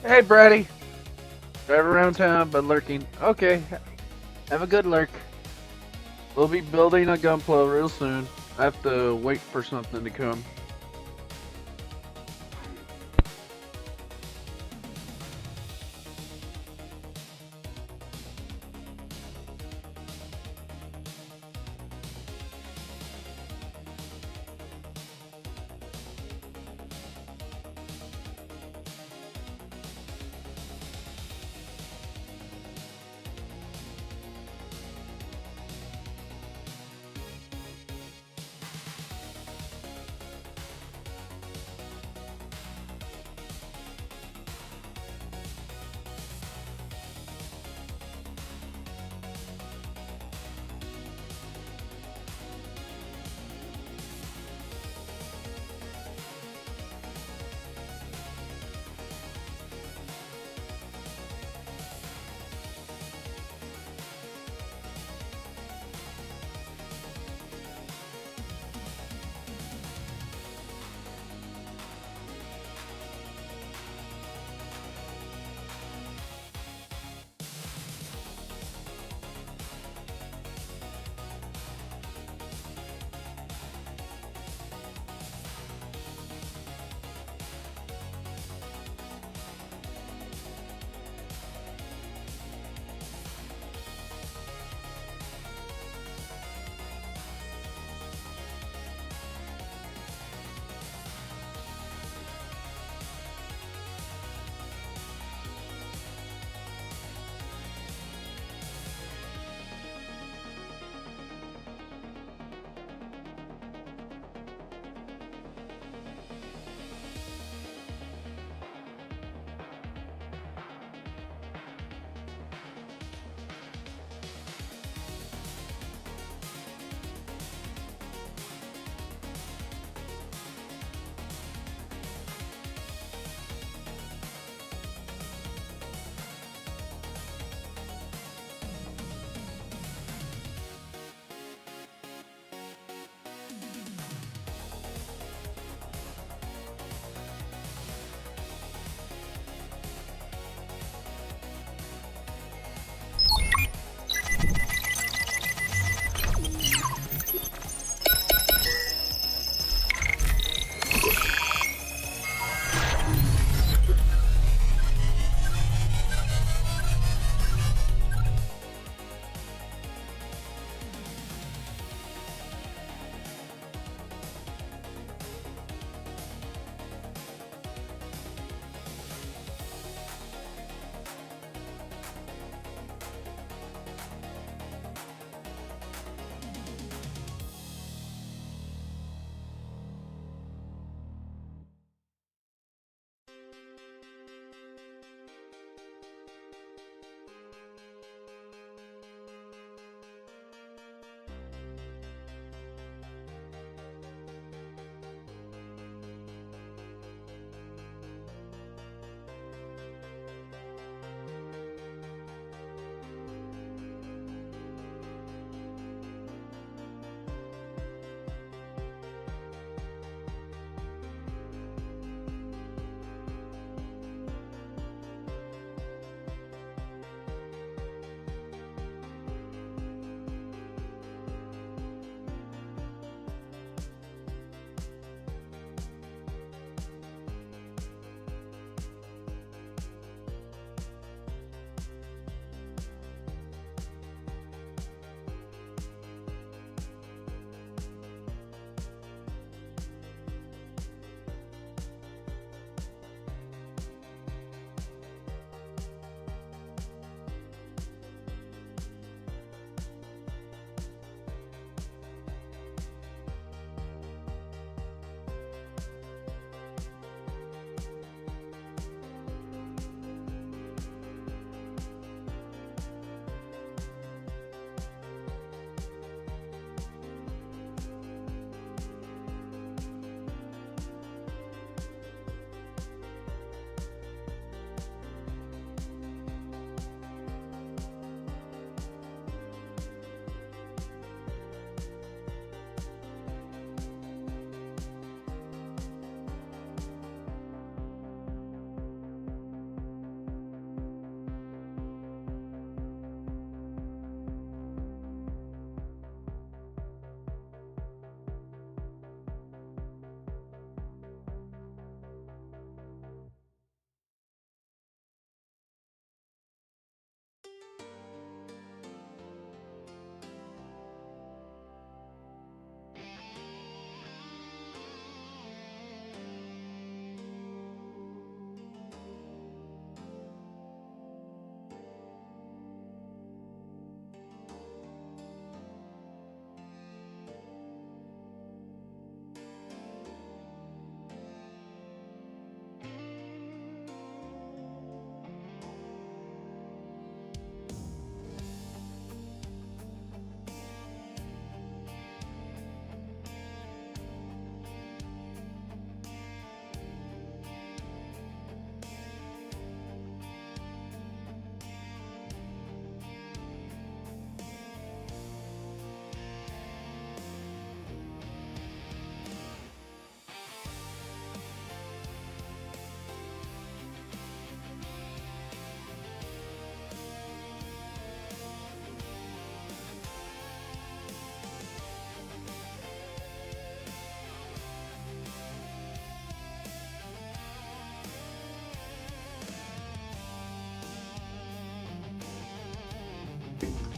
Hey, Brady. Drive around town, but lurking. Okay, have a good lurk. We'll be building a gunpla real soon. I have to wait for something to come.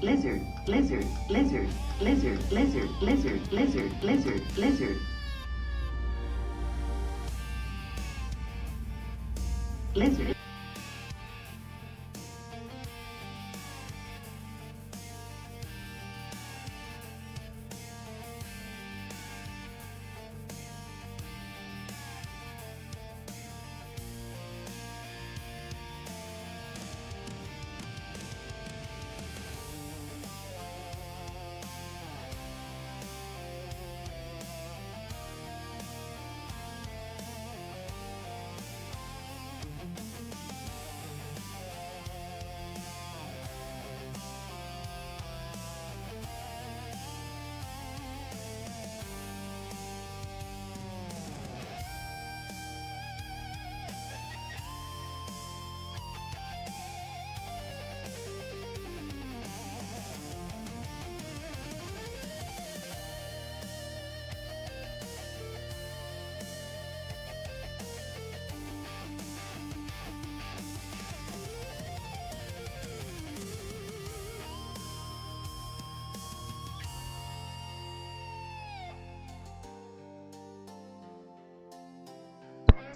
lizard, lizard, lizard, lizard, lizard, lizard, lizard, lizard, lizard. Lizard.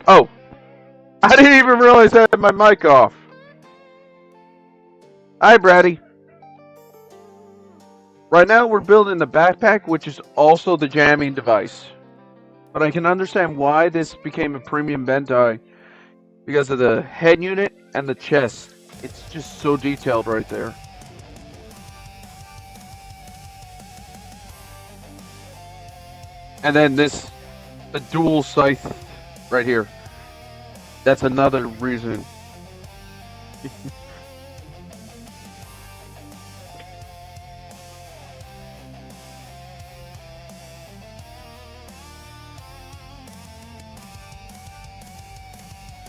Oh, I didn't even realize I had my mic off. Hi, Brady. Right now we're building the backpack, which is also the jamming device. But I can understand why this became a premium Bentai because of the head unit and the chest. It's just so detailed right there. And then this, the dual scythe right here. That's another reason.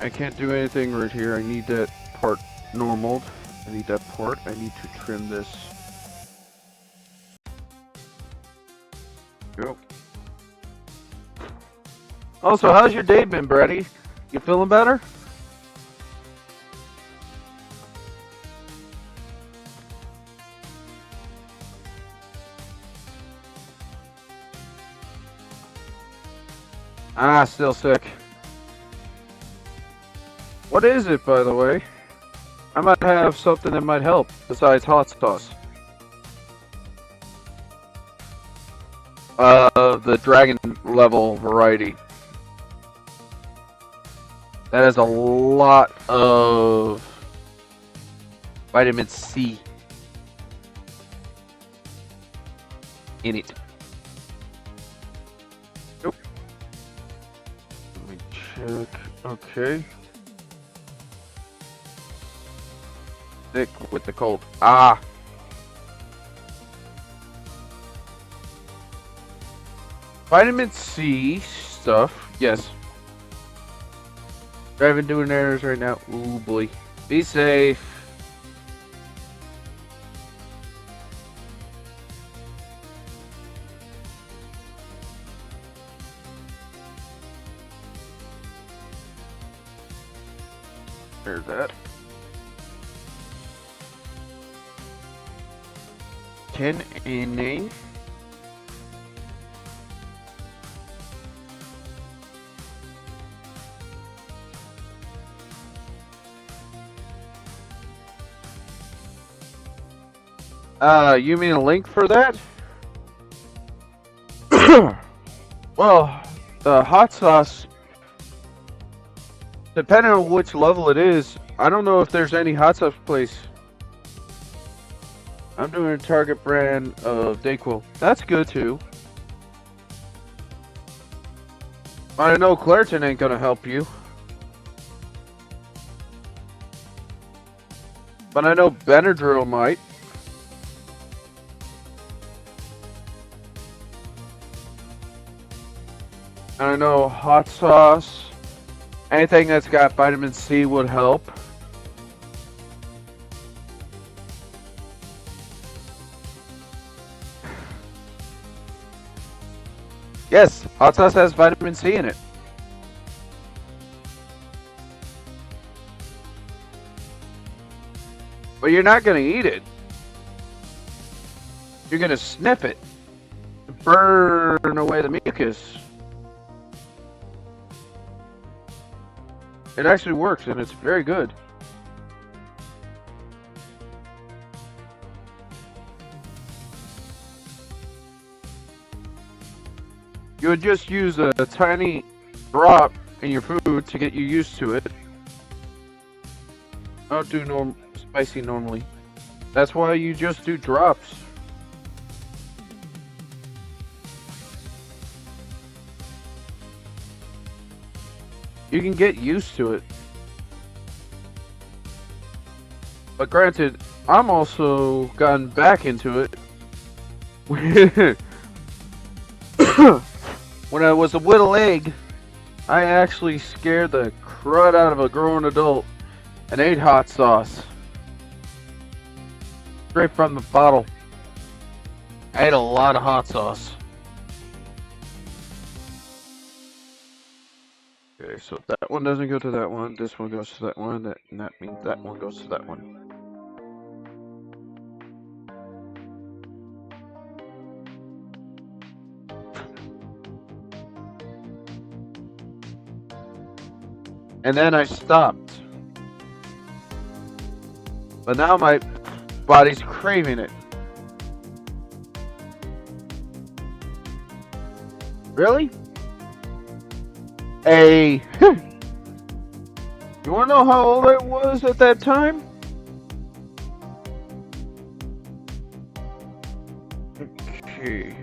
I can't do anything right here. I need that part normaled. I need that part. I need to trim this. Go. Also, how's your day been, Brady? You feeling better? Ah, still sick. What is it, by the way? I might have something that might help besides hot sauce. The dragon level variety. That has a lot of vitamin C in it. Nope. Let me check. Okay. Thick with the cold. Ah. Vitamin C stuff. Yes. Driving doing errors right now. Ooh boy. Be safe. There's that. 10 inning. You mean a link for that? Well, the hot sauce, depending on which level it is, I don't know if there's any hot sauce place. I'm doing a Target brand of Dayquil. That's good too. But I know Claritin ain't gonna help you. But I know Benadryl might. And I know hot sauce, anything that's got vitamin C would help. Yes, hot sauce has vitamin C in it. But you're not gonna eat it. you're gonna sniff it, burn away the mucus. It actually works, and it's very good. You would just use a tiny drop in your food to get you used to it. I don't do spicy normally. That's why you just do drops. You can get used to it. But granted, I'm also gotten back into it. When I was a little egg, I actually scared the crud out of a grown adult and ate hot sauce. Straight from the bottle. I ate a lot of hot sauce. Okay, so that one doesn't go to that one, this one goes to that one, and that means that one goes to that one. And then I stopped. But now my body's craving it. Really? You wanna know how old I was at that time? Okay.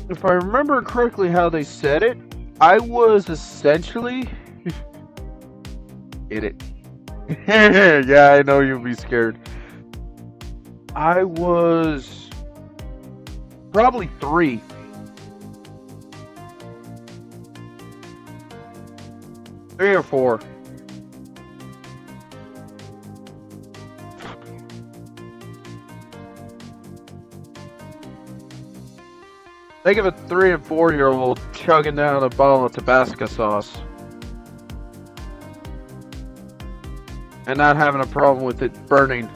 If I remember correctly how they said it, I was essentially... Get it. Yeah, I know you'll be scared. I was... probably 3. Three or 4. Think of a 3 and 4-year-old chugging down a bottle of Tabasco sauce. And not having a problem with it burning.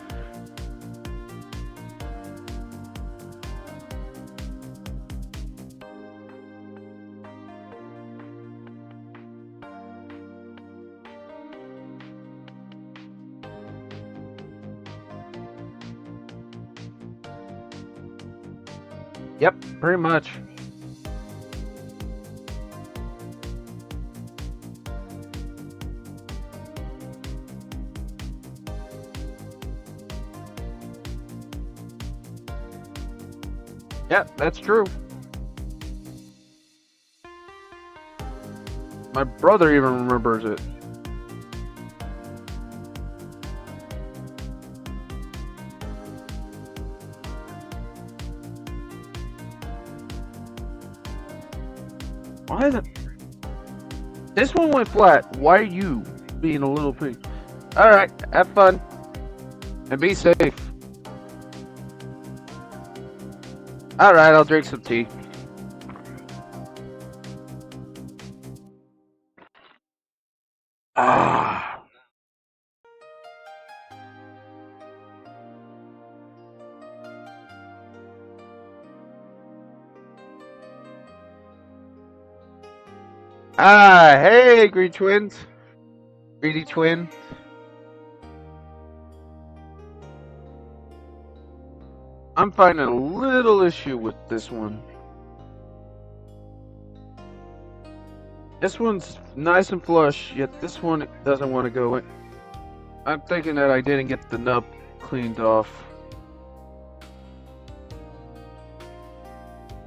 Yep, pretty much. Yep, that's true. My brother even remembers it. Why the... This one went flat. Why are you being a little pig? Alright, have fun. And be safe. Alright, I'll drink some tea. Ah. Ah, hey, Green Twins. Greedy Twin. I'm finding a little issue with this one. This one's nice and flush, yet this one doesn't want to go in. I'm thinking that I didn't get the nub cleaned off.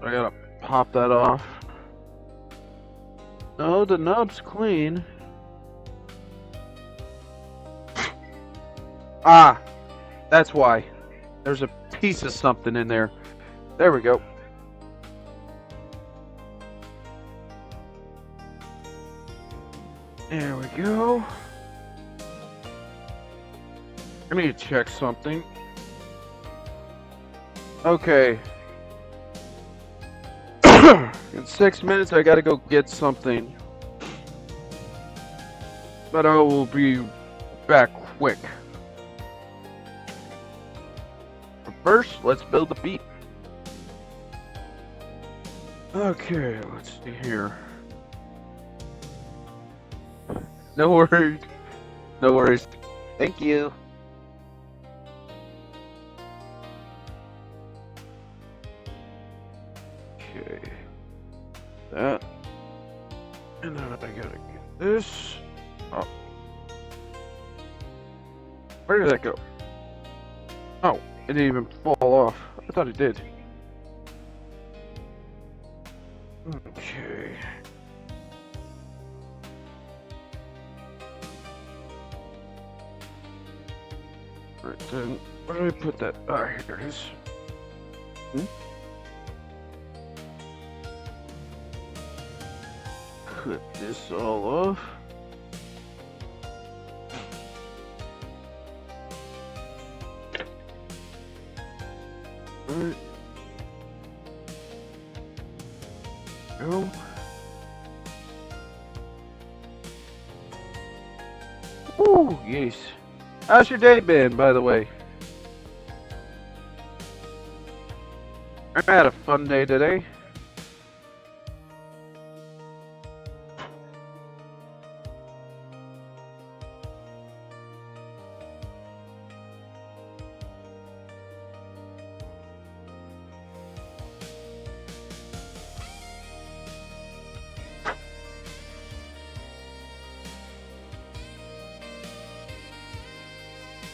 I gotta pop that off. No, the nub's clean. Ah, that's why. There's a piece of something in there. There we go. There we go. I need to check something. Okay. In 6 minutes, I gotta go get something. But I will be back quick. first, let's build the beat. Okay, let's see here. No worries. No worries. Thank you. Okay. That. And then I gotta get this. Oh. Where did that go? Oh, it didn't even fall off. I thought it did. Okay. Right then, where did I put that? Ah, here it is. Cut this all off. Alright. Go. Ooh, yes. How's your day been, by the way? I had a fun day today.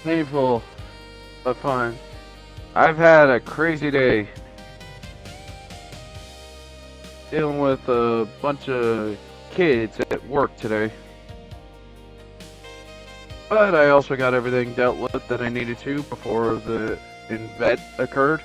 Painful, but fun. I've had a crazy day. Dealing with a bunch of kids at work today. But I also got everything dealt with that I needed to before the event occurred.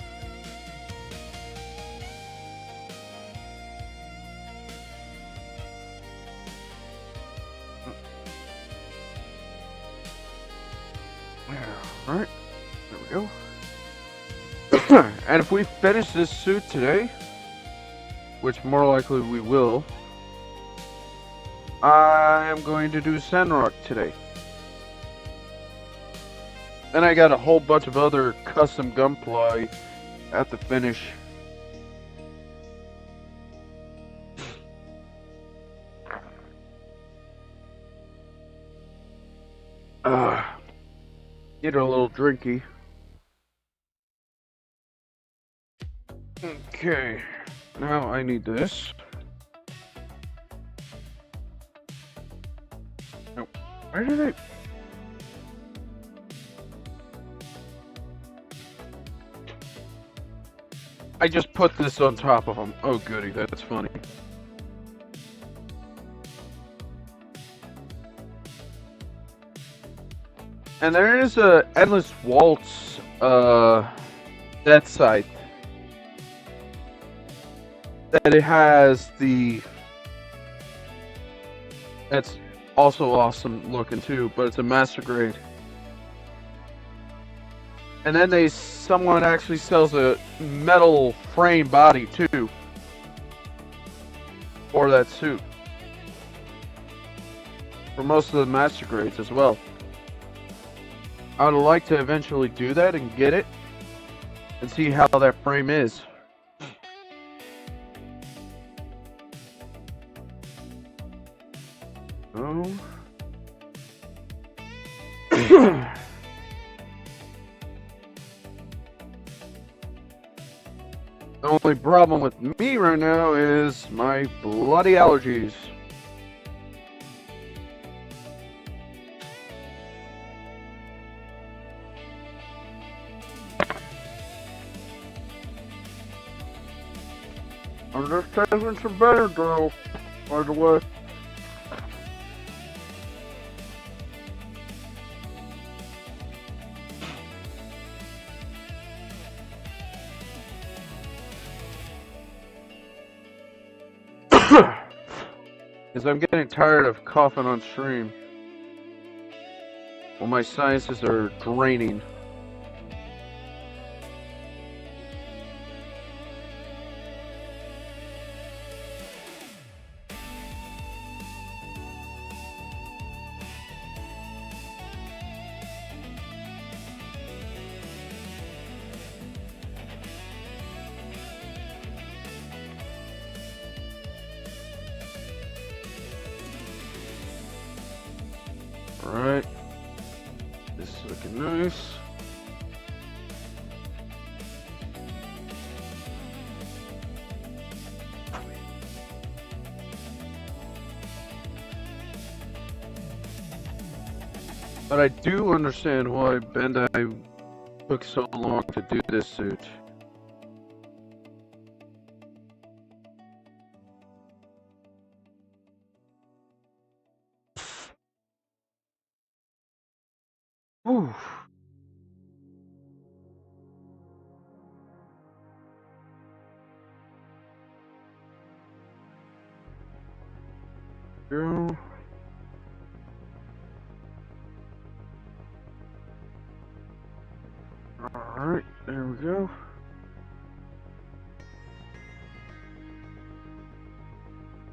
Alright, there we go. And if we finish this suit today, which more likely we will, I am going to do Sandrock today. Then I got a whole bunch of other custom gunpla at the finish. Get a little drinky. Okay, now I need this. Oh, where did I? I just put this on top of them. Oh goody, that's funny. And there is a Endless Waltz death site that it has the that's also awesome looking too, but it's a master grade. And then someone actually sells a metal frame body too for that suit. For most of the master grades as well. I would like to eventually do that and get it and see how that frame is. Oh. The only problem with me right now is my bloody allergies. I'm just taking some Benadryl, by the way. Because I'm getting tired of coughing on stream. Well, my sinuses are draining. Alright. This is looking nice. But I do understand why Bandai took so long to do this suit. Whew. Girl. Alright, there we go.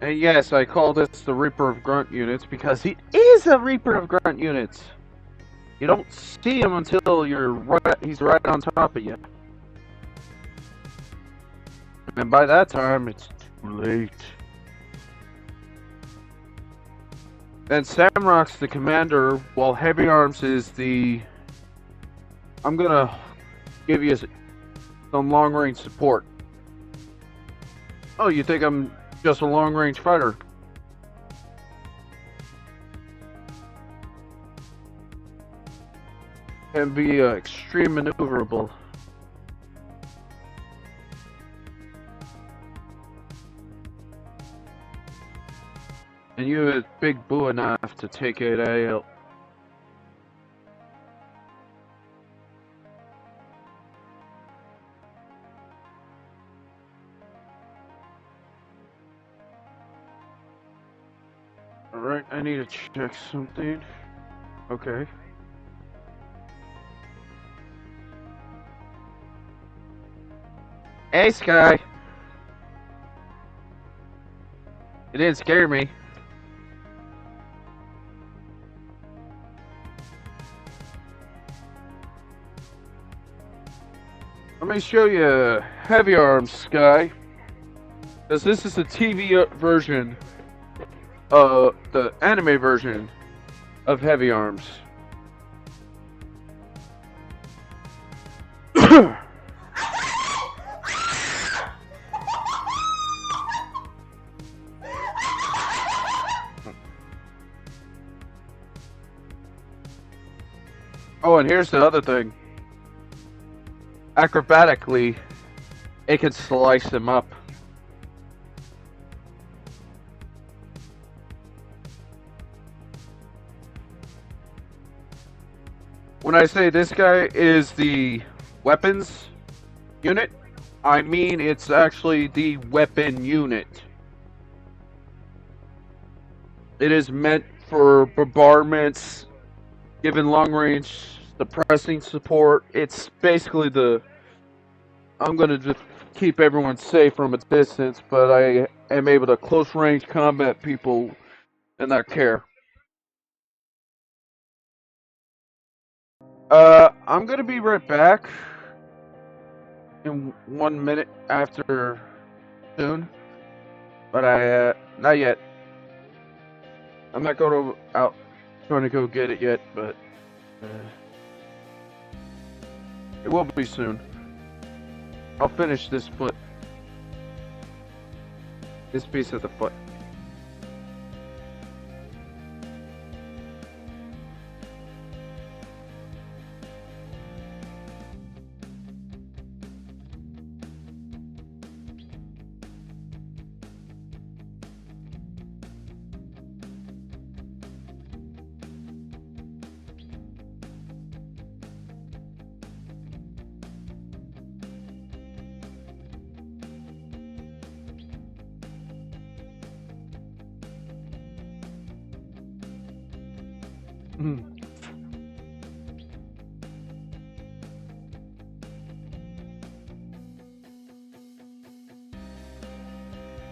And yes, I call this the Reaper of Grunt units because he is a Reaper of Grunt units. You don't see him until he's right on top of you. And by that time, it's too late. Then Samrock's the commander, while Heavy Arms is the... I'm gonna give you some long-range support. Oh, you think I'm just a long-range fighter? Can be extreme maneuverable. And you have a big boo enough to take it out. Alright, I need to check something. Okay. Hey, Sky! It didn't scare me. Let me show you Heavy Arms, Sky. Because this is the TV version, the anime version of Heavy Arms. Oh, and here's the other thing. Acrobatically, it can slice them up. When I say this guy is the weapons unit, I mean it's actually the weapon unit. It is meant for bombardments, given long range suppressing support. It's basically I'm gonna just keep everyone safe from a distance, but I am able to close range combat people in their care. I'm gonna be right back in 1 minute after soon, but not yet. I'm not going out trying to go get it yet, but it will be soon. I'll finish this foot, this piece of the foot.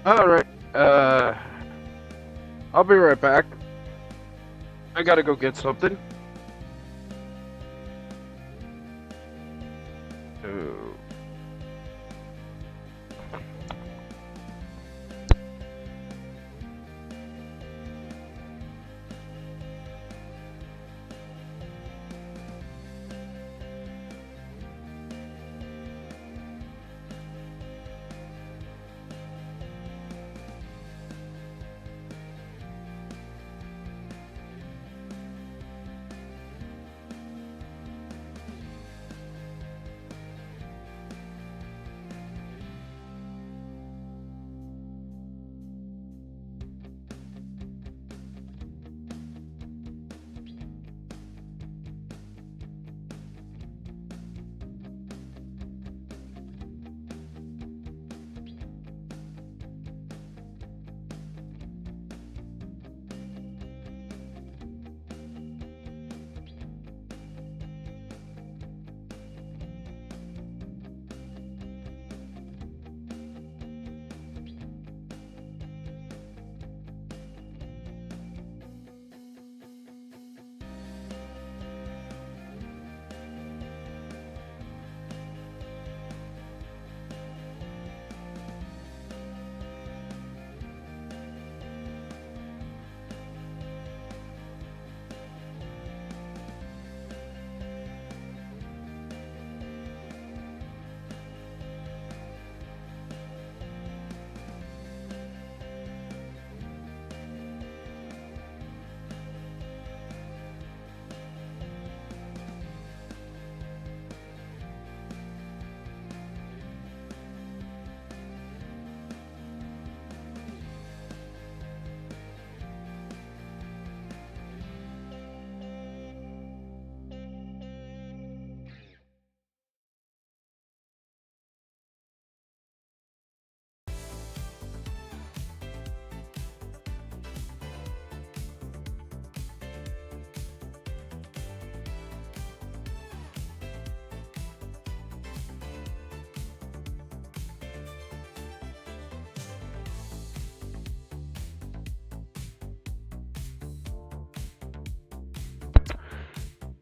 Alright, I'll be right back. I gotta go get something. Oh.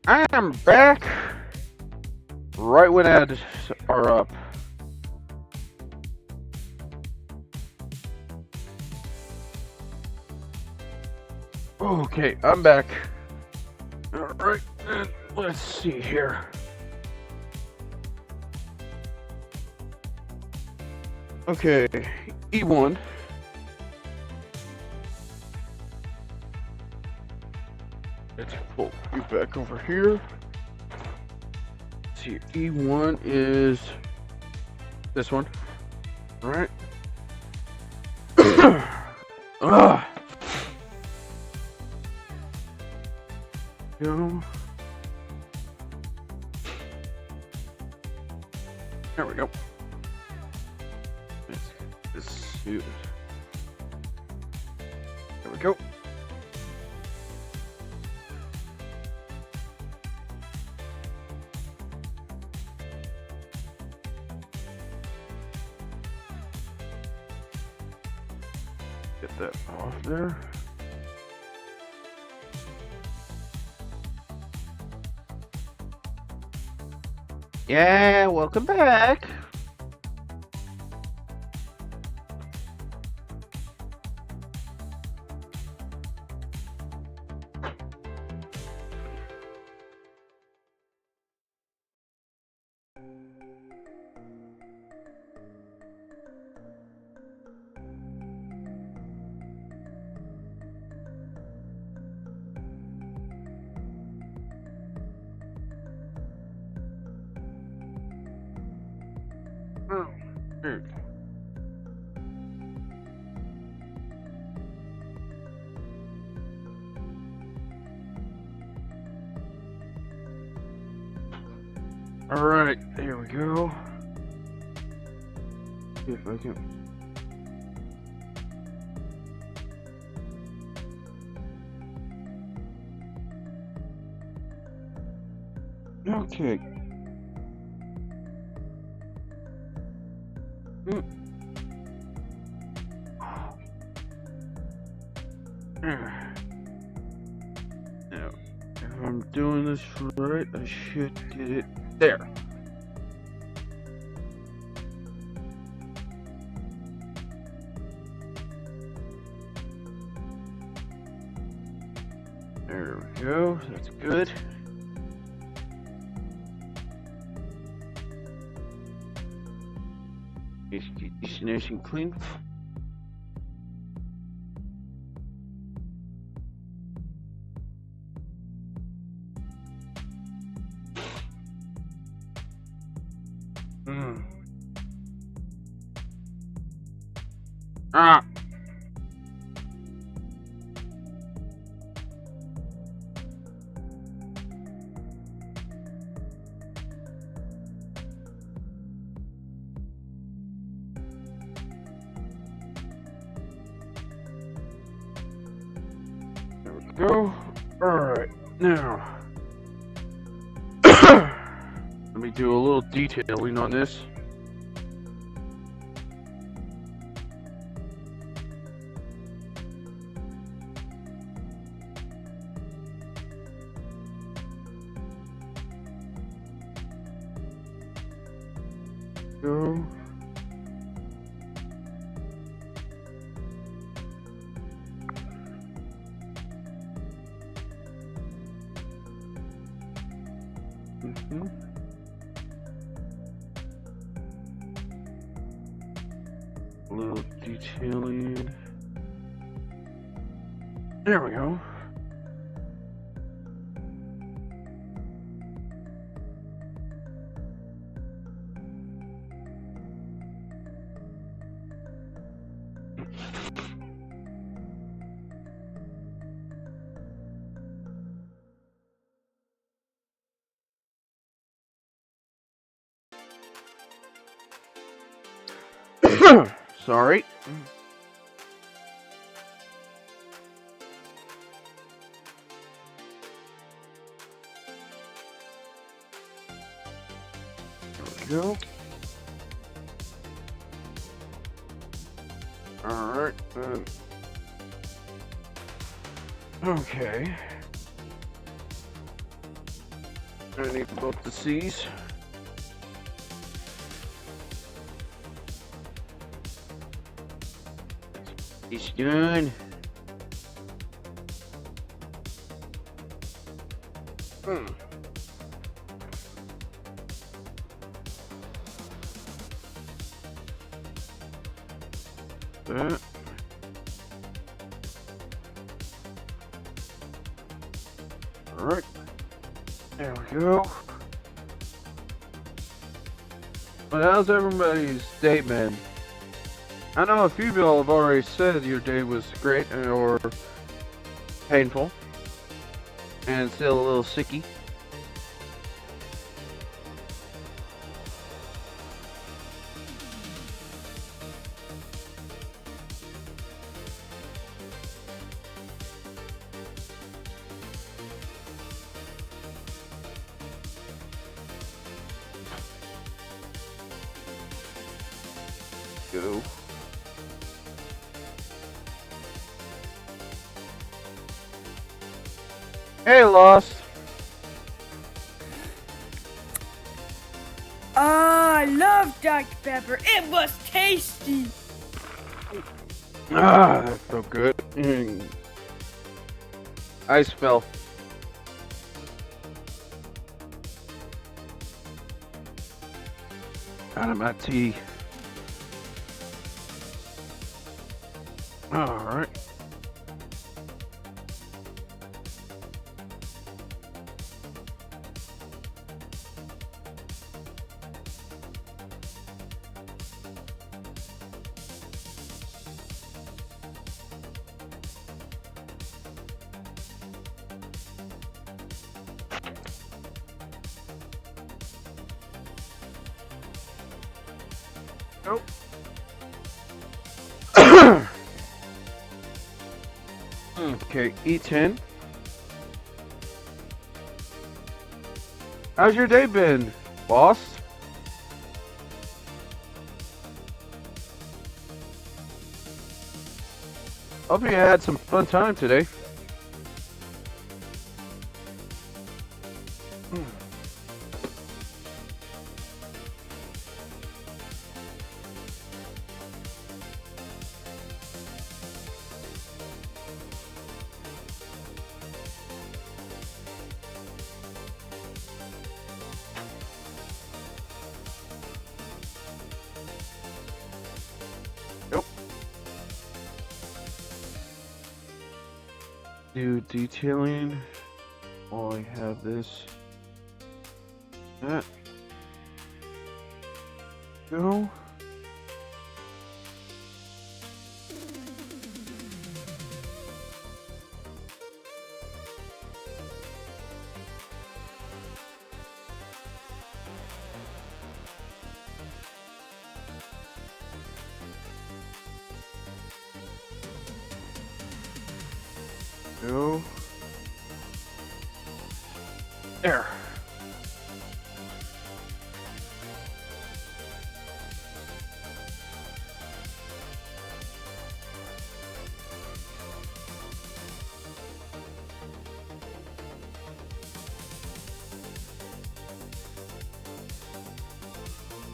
I am back right when ads are up. Okay, I'm back. Alright, let's see here. Okay, E1. Let's pull you back over here. Let's see, E1 is this one. Alright. Ugh. Go. There we go. This suit. There we go. Get that off there. Yeah, welcome back. Oh, weird. All right, here we go. See if I can. Okay. Now, if I'm doing this right, I should get it there. There we go. That's good. Keep this nice and clean. Ah. There we go. Alright, now let me do a little detailing on this. Go. A little detailing. There we go. Sorry. There we go. Alright, then. Okay. I need both the C's. He's done. That. Alright. There we go. But how's everybody's day been? I know a few of y'all have already said your day was great or painful. And still a little sicky. Go. Hey, Lost. I love Dr. Pepper. It was tasty. Ah, that's so good. Ice fell. Out of my tea. Alright. Nope. Okay, E10. How's your day been, boss? Hope you had some fun time today. Nope. Do detailing while I have this. That. Go. Go. There.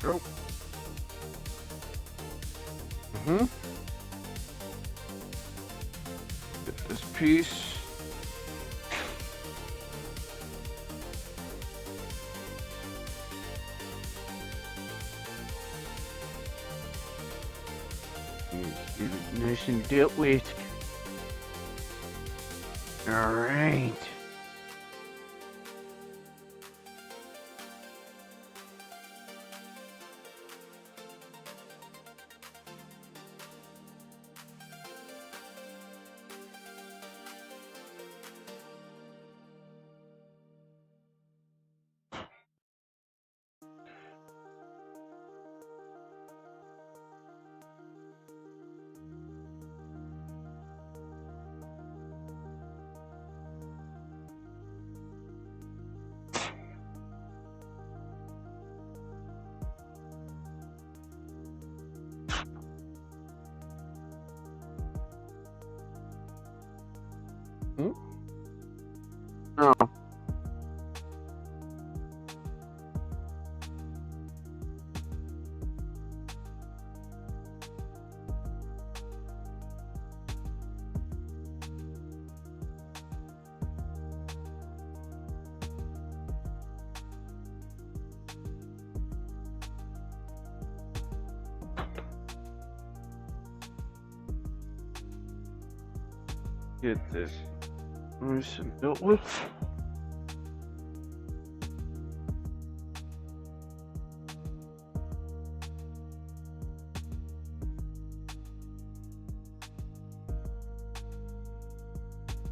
Go. Get this piece. Get it nice and dealt with. Alright. Oh. Get this nice and dealt with.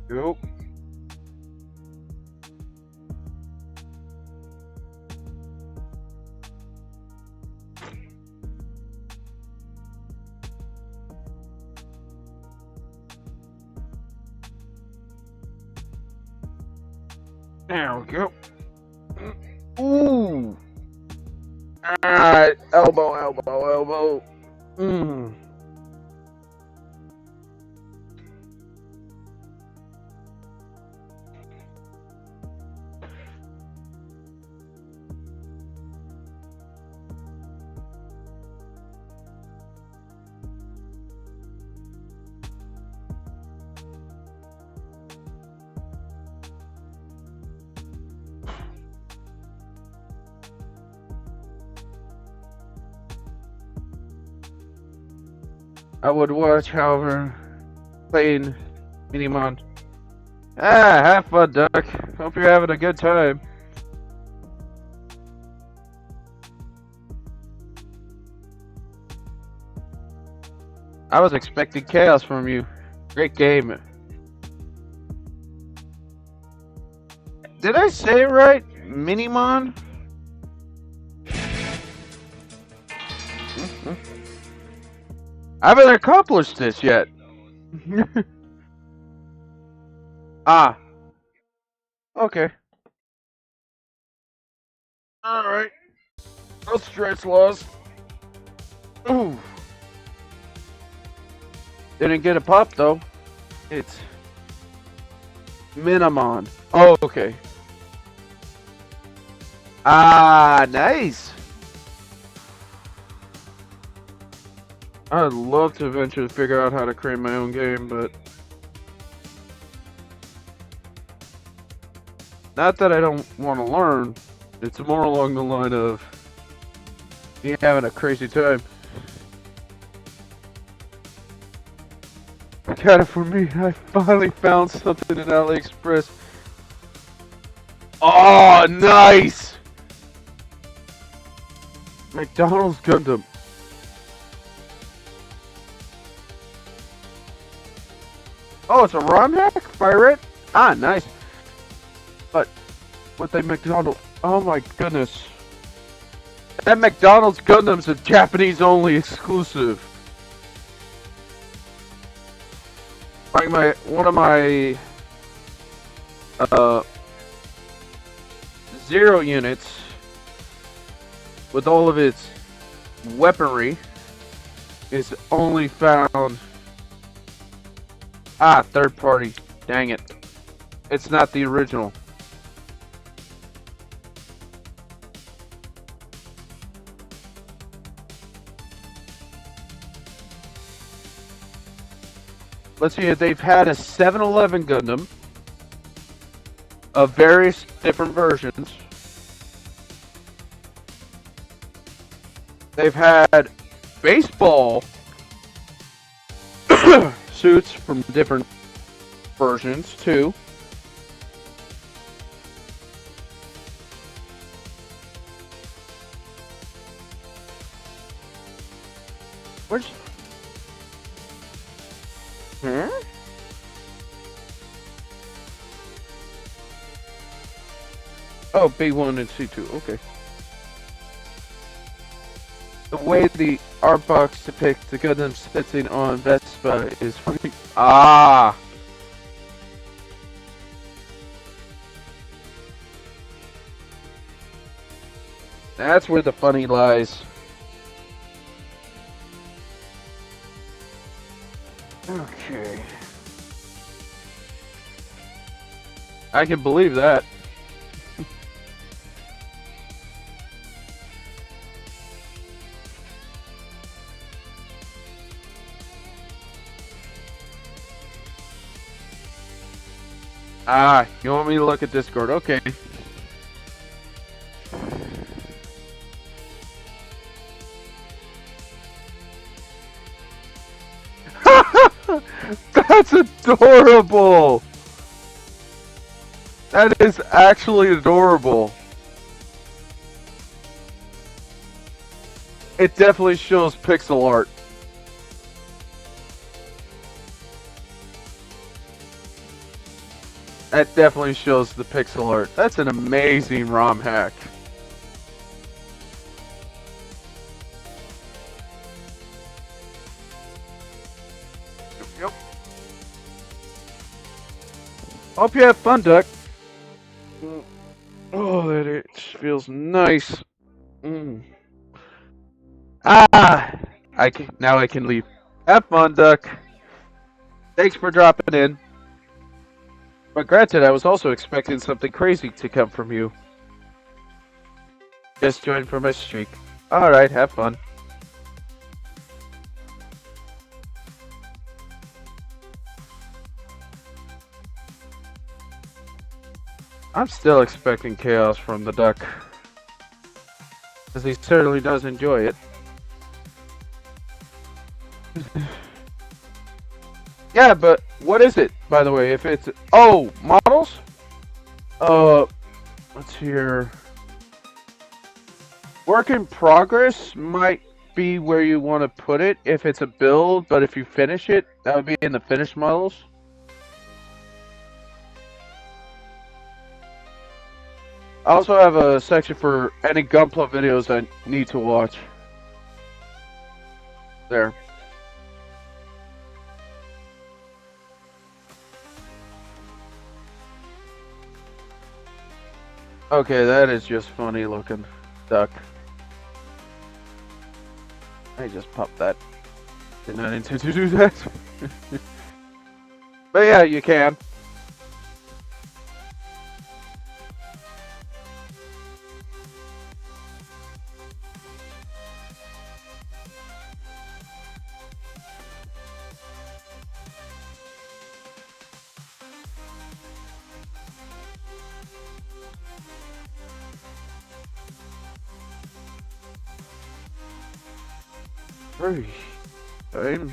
Go. There we go. Ooh. Alright. Elbow, elbow, elbow. Mmm. I would watch, however, playing Minimon. Ah, have fun, Duck. Hope you're having a good time. I was expecting chaos from you. Great game. Did I say it right? Minimon? I haven't accomplished this yet. Ah. Okay. Alright. No stress loss. Ooh. Didn't get a pop though. It's Minimon. Oh, okay. Ah, nice. I'd love to eventually figure out how to create my own game, but not that I don't want to learn. It's more along the line of me having a crazy time. Got it for me. I finally found something in AliExpress. Oh, nice! McDonald's Gundam. Oh, it's a ROM hack? Fire it? Ah, nice. But with a McDonald's. Oh my goodness. That McDonald's Gundam's a Japanese only exclusive. Like one of my Zero units with all of its weaponry is only found. Ah, third party. Dang it. It's not the original. Let's see, they've had a 7-Eleven Gundam of various different versions. They've had baseball suits from different versions too. Where's... Hmm? Oh, B1 and C2, okay. The way the art box depicts the Gundam sitting on Vespa is funny. Ah! That's where the funny lies. Okay. I can believe that. Ah, you want me to look at Discord? Okay. That's a adorable. That is actually adorable. It definitely shows pixel art. That definitely shows the pixel art. That's an amazing ROM hack. Yep. Hope you have fun, Duck. Oh, that it feels nice. Ah, now I can leave. Have fun, Duck. Thanks for dropping in. But granted, I was also expecting something crazy to come from you. Just joined for my streak. Alright, have fun. I'm still expecting chaos from the Duck. Because he certainly does enjoy it. Yeah, but what is it, by the way? If it's... Oh, models? Let's hear... Work in progress might be where you want to put it if it's a build, but if you finish it, that would be in the finished models. I also have a section for any gunpla videos I need to watch. There. Okay, that is just funny looking, Duck. I just popped that. Did not intend to do that. But yeah, you can. Hurry. Time.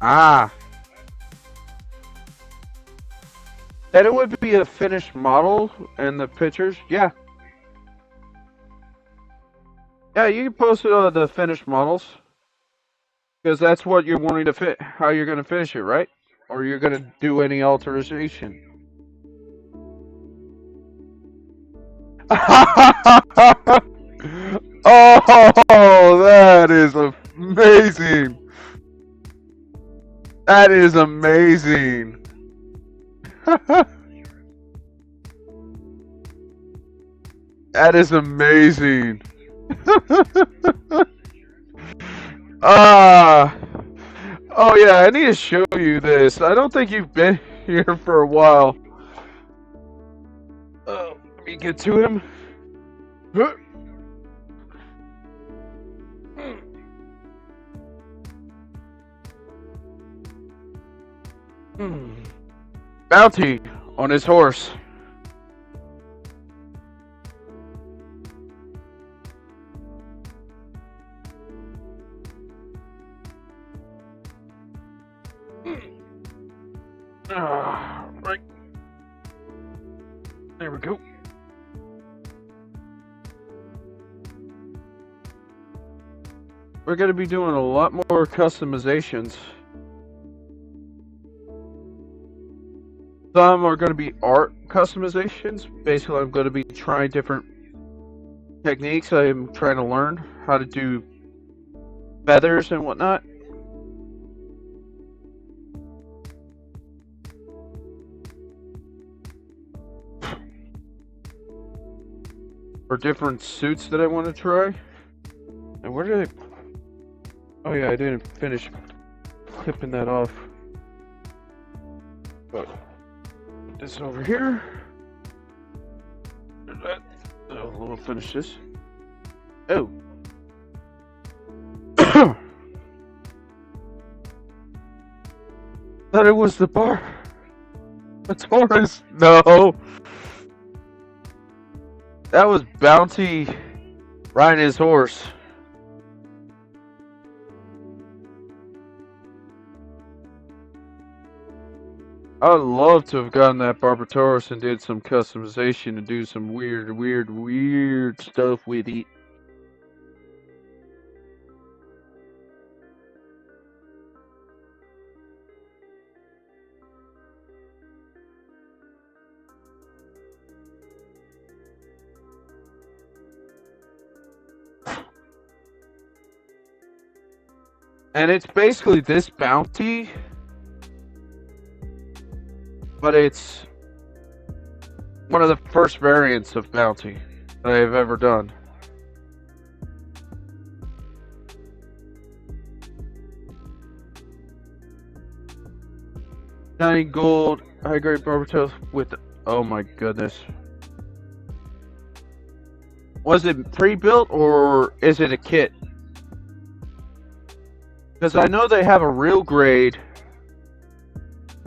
Ah. That it would be a finished model and the pictures? Yeah. Yeah, you can post it on the finished models. Because that's what you're wanting to fit, how you're going to finish it, right? Or you're going to do any alteration. Oh, that is amazing. That is amazing. That is amazing. Ah. Oh yeah, I need to show you this. I don't think you've been here for a while. Let me get to him. Bounty on his horse. Right. There we go. We're going to be doing a lot more customizations. Some are going to be art customizations. Basically, I'm going to be trying different techniques. I'm trying to learn how to do feathers and whatnot. For different suits that I want to try. And where did I... Oh yeah, I didn't finish clipping that off. But put this over here. We'll finish this. Oh. Thought it was the bar. The Taurus. No. That was Bounty riding his horse. I'd love to have gotten that Barbatos and did some customization and do some weird stuff with it. And it's basically this bounty, but it's one of the first variants of bounty that I have ever done. Shiny gold, high grade Barbatos with. Oh my goodness. Was it pre-built or is it a kit? Because I know they have a real grade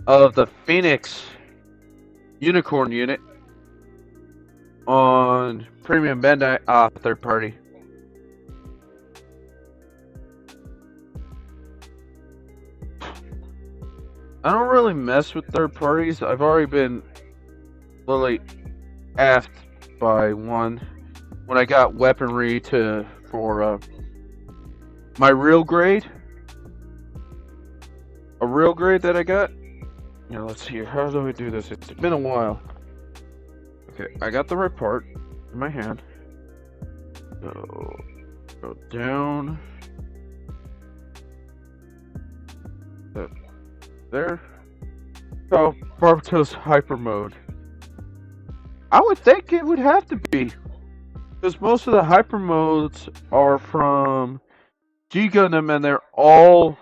of the Phoenix Unicorn unit on Premium Bandai third party. I don't really mess with third parties. I've already been literally effed by one when I got weaponry for my real grade. A real grade that I got. Let's see here. How do I do this? It's been a while. Okay, I got the right part in my hand. So, go down. There. Oh, Barbatos Hyper Mode. I would think it would have to be. Because most of the Hyper Modes are from G Gundam and they're all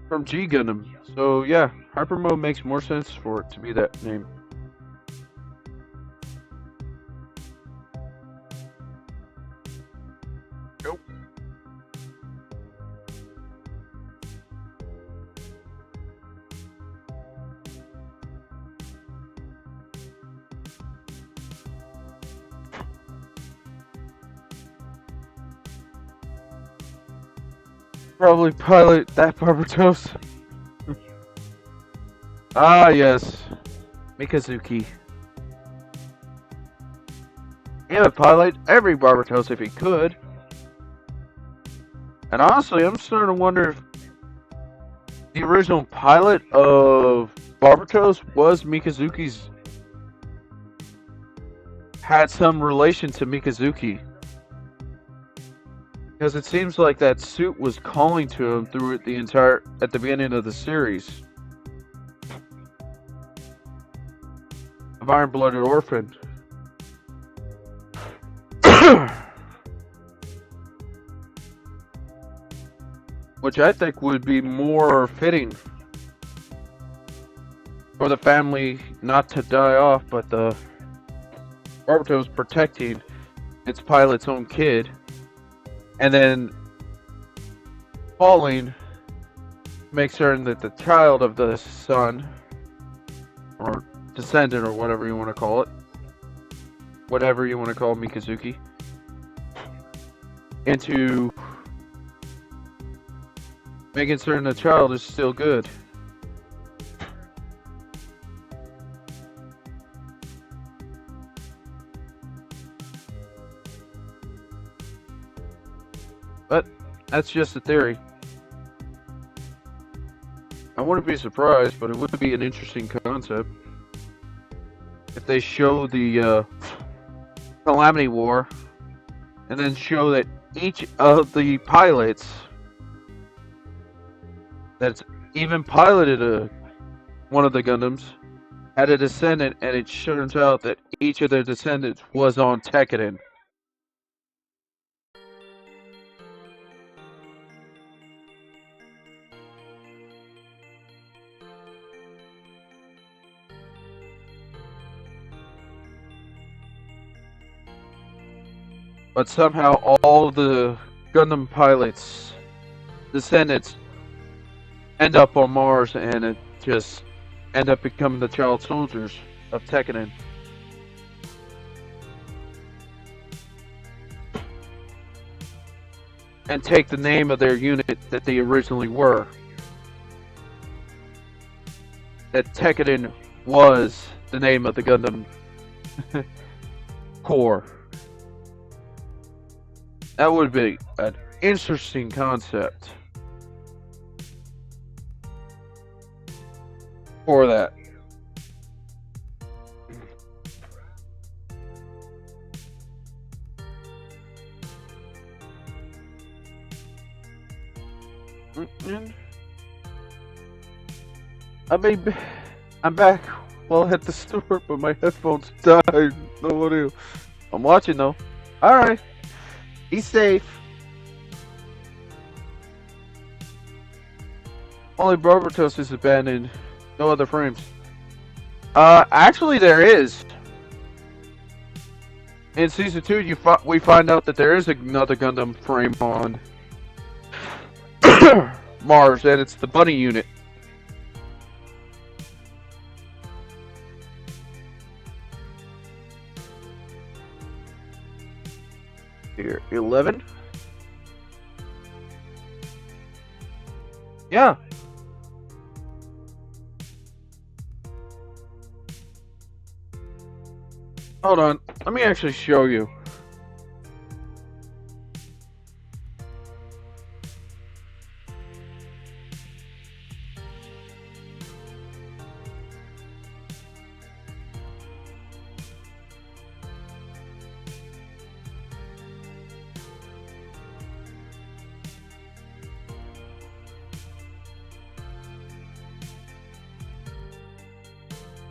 from G Gundam. So yeah, Hyper Mode makes more sense for it to be that name. Nope. Probably pilot that Barbatos. Ah, yes. Mikazuki. He would pilot every Barbatos if he could. And honestly, I'm starting to wonder if the original pilot of Barbatos was Mikazuki's. Had some relation to Mikazuki. Because it seems like that suit was calling to him through it at the beginning of the series. Of Iron-Blooded Orphan. Which I think would be more fitting for the family not to die off, but the Barbatos protecting its pilot's own kid. And then falling, make certain that the child of the son, or descendant, or whatever you want to call it, whatever you want to call Mikazuki, into making certain the child is still good. But that's just a theory. I wouldn't be surprised, but it would be an interesting concept if they show the Calamity War and then show that each of the pilots that's even piloted one of the Gundams had a descendant, and it turns out that each of their descendants was on Tekkadan. But somehow all the Gundam pilots' descendants end up on Mars, and just end up becoming the child soldiers of Tekkanen. And take the name of their unit that they originally were. That Tekkanen was the name of the Gundam Corps. That would be an interesting concept for that. I mean, I'm back. Well, at the store, but my headphones died. No idea. I'm watching though. All right. Be safe. Only Barbatos is abandoned. No other frames. Actually, there is. In season 2, we find out that there is another Gundam frame on Mars, and it's the Bunny unit. Here, 11. Yeah. Hold on. Let me actually show you.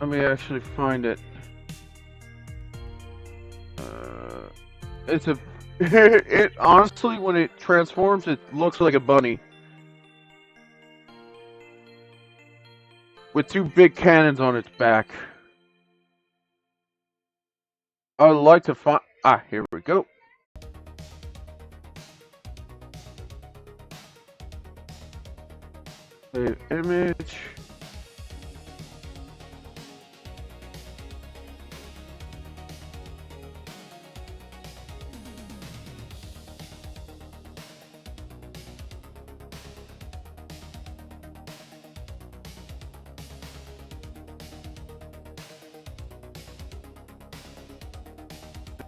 Let me actually find it. It's a. It honestly, when it transforms, it looks like a bunny with 2 big cannons on its back. I'd like to find. Ah, here we go. The image.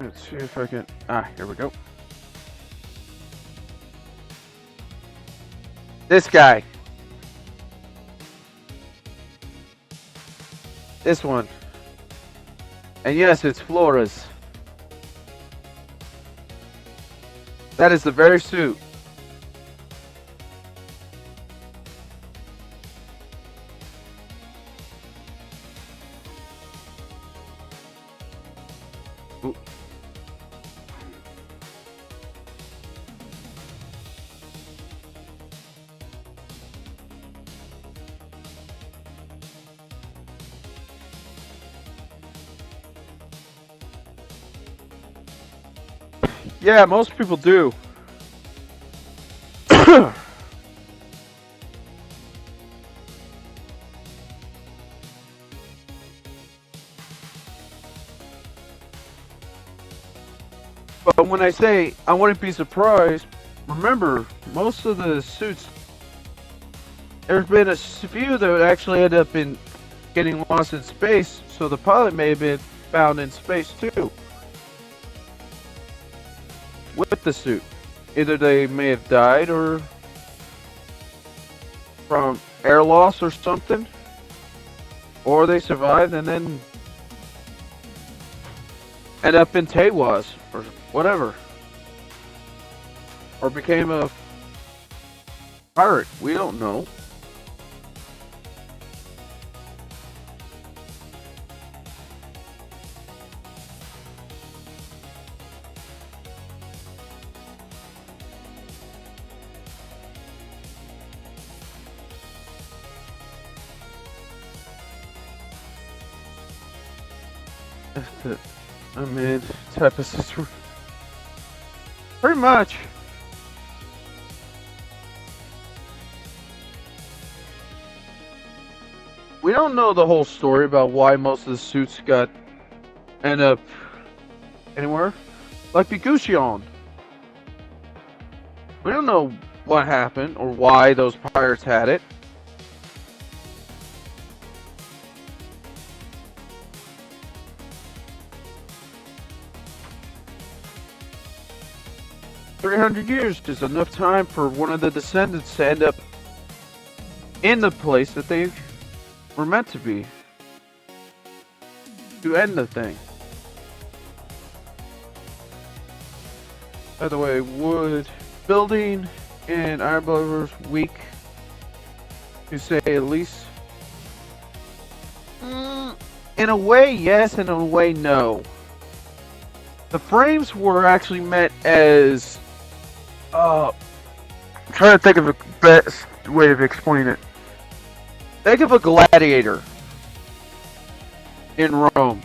Let's see if I can. Ah, here we go. This guy. This one. And yes, it's Flora's. That is the very suit. Ooh. Yeah, most people do. But when I say I wouldn't be surprised, remember, most of the suits, there's been a few that would actually end up in getting lost in space, so the pilot may have been found in space too. With the suit. Either they may have died or from air loss or something, or they survived and then end up in Tewas or whatever, or became a pirate. We don't know. I mean, type of situation. Pretty much. We don't know the whole story about why most of the suits end up anywhere. Like the Gusion. We don't know what happened or why those pirates had it. $300 is enough time for one of the descendants to end up in the place that they were meant to be. To end the thing. By the way, wood building in Iron Believer's weak, to say at least. In a way, yes, and in a way, no. The frames were actually meant as. I'm trying to think of the best way of explaining it. Think of a gladiator in Rome,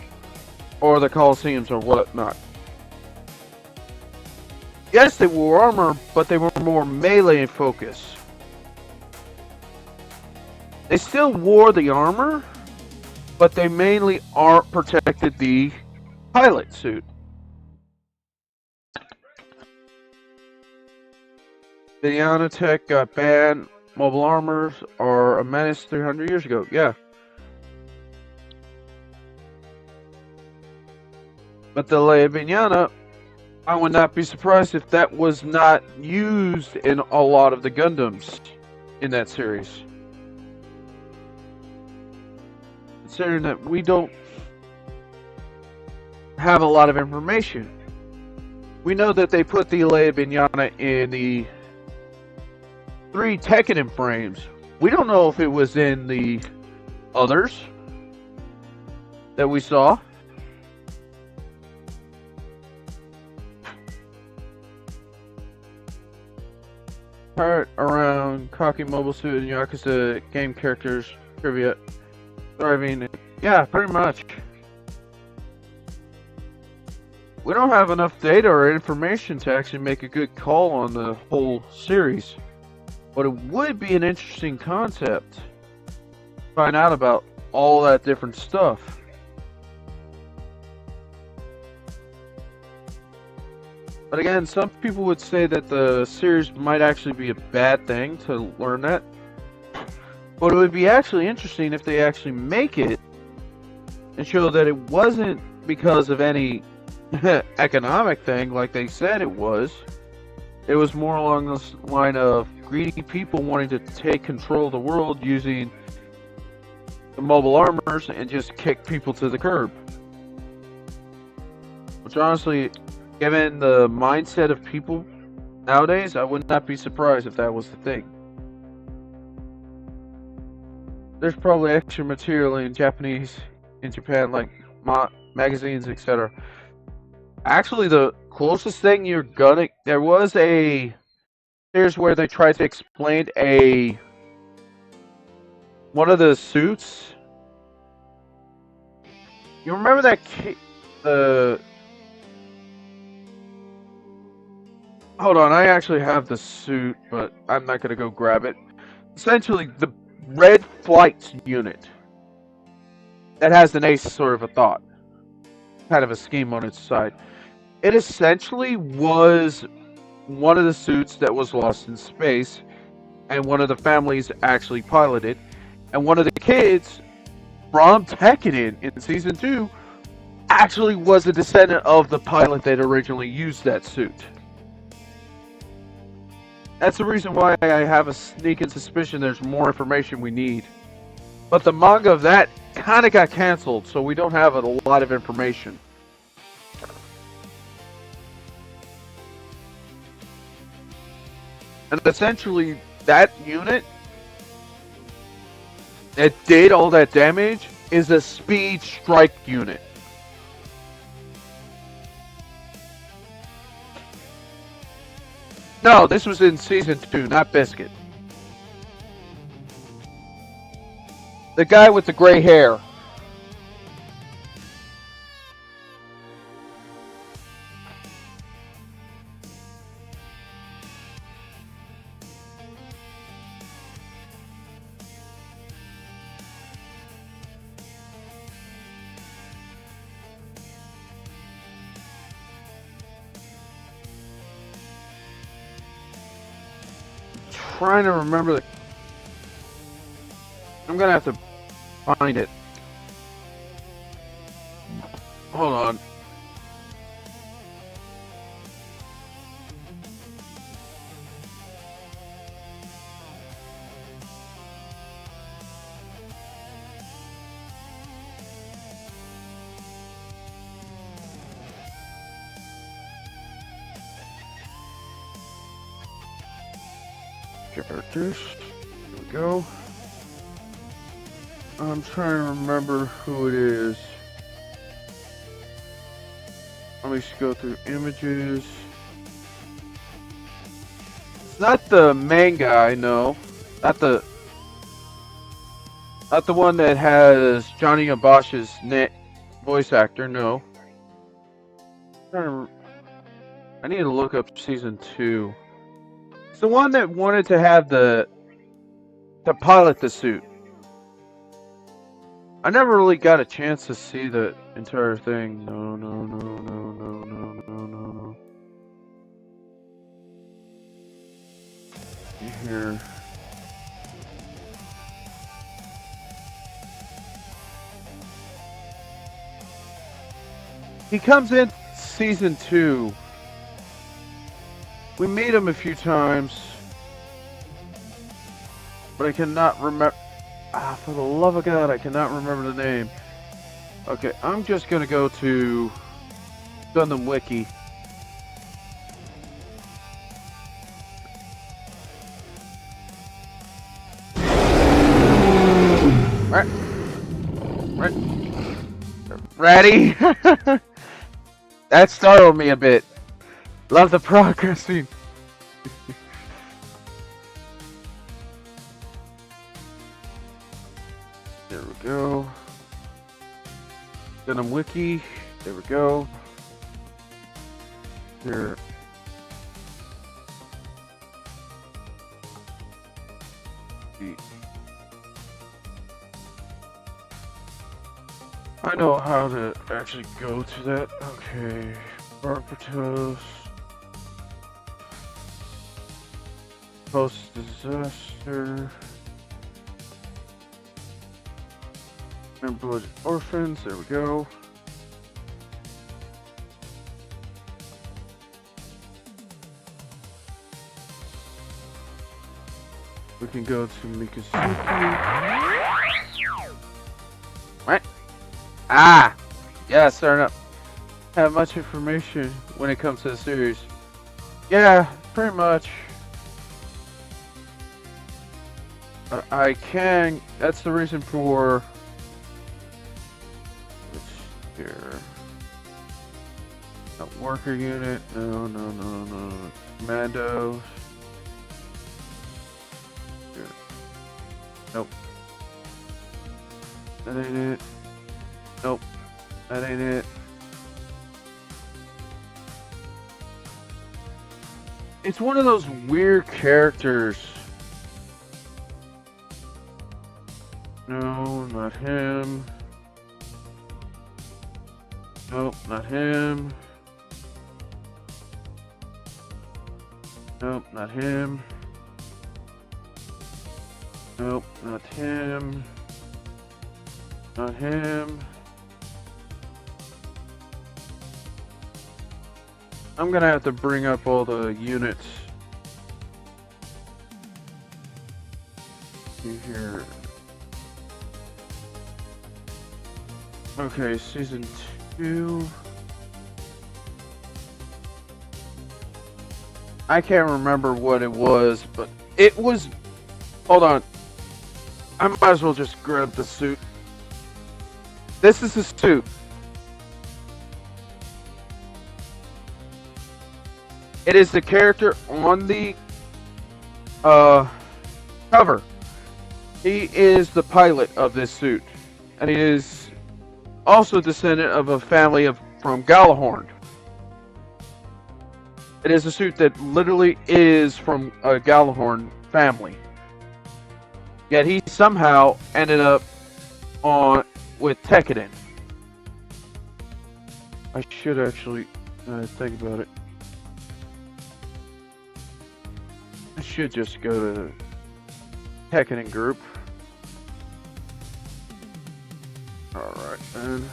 or the Colosseums, or whatnot. Yes, they wore armor, but they were more melee in focus. They still wore the armor, but they mainly protected the pilot suit. The Tech got banned. Mobile armors are a menace 300 years ago. Yeah. But the Leia, I would not be surprised if that was not used in a lot of the Gundams in that series. Considering that we don't have a lot of information. We know that they put the Leia in the 3 Tekken frames. We don't know if it was in the others that we saw. Part around Cocky Mobile Suit and Yakuza game characters trivia. Thriving. Yeah, pretty much. We don't have enough data or information to actually make a good call on the whole series. But it would be an interesting concept to find out about all that different stuff. But again, some people would say that the series might actually be a bad thing to learn that. But it would be actually interesting if they actually make it and show that it wasn't because of any economic thing like they said it was. It was more along this line of greedy people wanting to take control of the world using the mobile armors and just kick people to the curb. Which honestly, given the mindset of people nowadays, I would not be surprised if that was the thing. There's probably extra material in Japan, like magazines, etc. Actually, the closest thing there was a series where they tried to explain one of the suits. You remember that hold on, I actually have the suit, but I'm not gonna go grab it. Essentially, the Red Flight unit that has an ace sort of a thought, kind of a scheme on its side. It essentially was one of the suits that was lost in space, and one of the families actually piloted, and one of the kids from Tekken in Season 2 actually was a descendant of the pilot that originally used that suit. That's the reason why I have a sneaking suspicion there's more information we need. But the manga of that kind of got canceled, so we don't have a lot of information. And essentially, that unit that did all that damage is a speed strike unit. No, this was in Season 2, not Biscuit. The guy with the gray hair. trying to remember the... I'm gonna have to find it. Hold on. Characters. Here we go. I'm trying to remember who it is. Let me just go through images. It's not the main guy, no. Not the one that has Johnny Abosh's voice actor, no. I need to look up season 2. It's the one that wanted to have to pilot the suit. I never really got a chance to see the entire thing. No. Here. He comes in season 2. We meet him a few times, but I cannot remember. For the love of God, I cannot remember the name. Okay, I'm just gonna go to Gundam Wiki. Right. Ready? That startled me a bit. Love the progressing. There we go. Gundam Wiki. There we go. Here. I know how to actually go to that. Okay. Barbatos. Post-disaster. And Blood Orphans. There we go. We can go to Mikazuki. What? Ah! Yeah, starting up. Have much information when it comes to the series. Yeah, pretty much. I can. That's the reason for. Here. A worker unit. No. Commandos. Here. Nope. That ain't it. Nope. That ain't it. It's one of those weird characters. No, not him. Nope, not him. Nope, not him. Nope, not him. Not him. I'm gonna have to bring up all the units. See here. Okay, season 2. I can't remember what it was, but it was... Hold on. I might as well just grab the suit. This is the suit. It is the character on the cover. He is the pilot of this suit. And he is also descendant of a family from Galahorn. It is a suit that literally is from a Galahorn family. Yet he somehow ended up with Tekkadan. I should actually think about it. should just go to Tekken group. Alright then.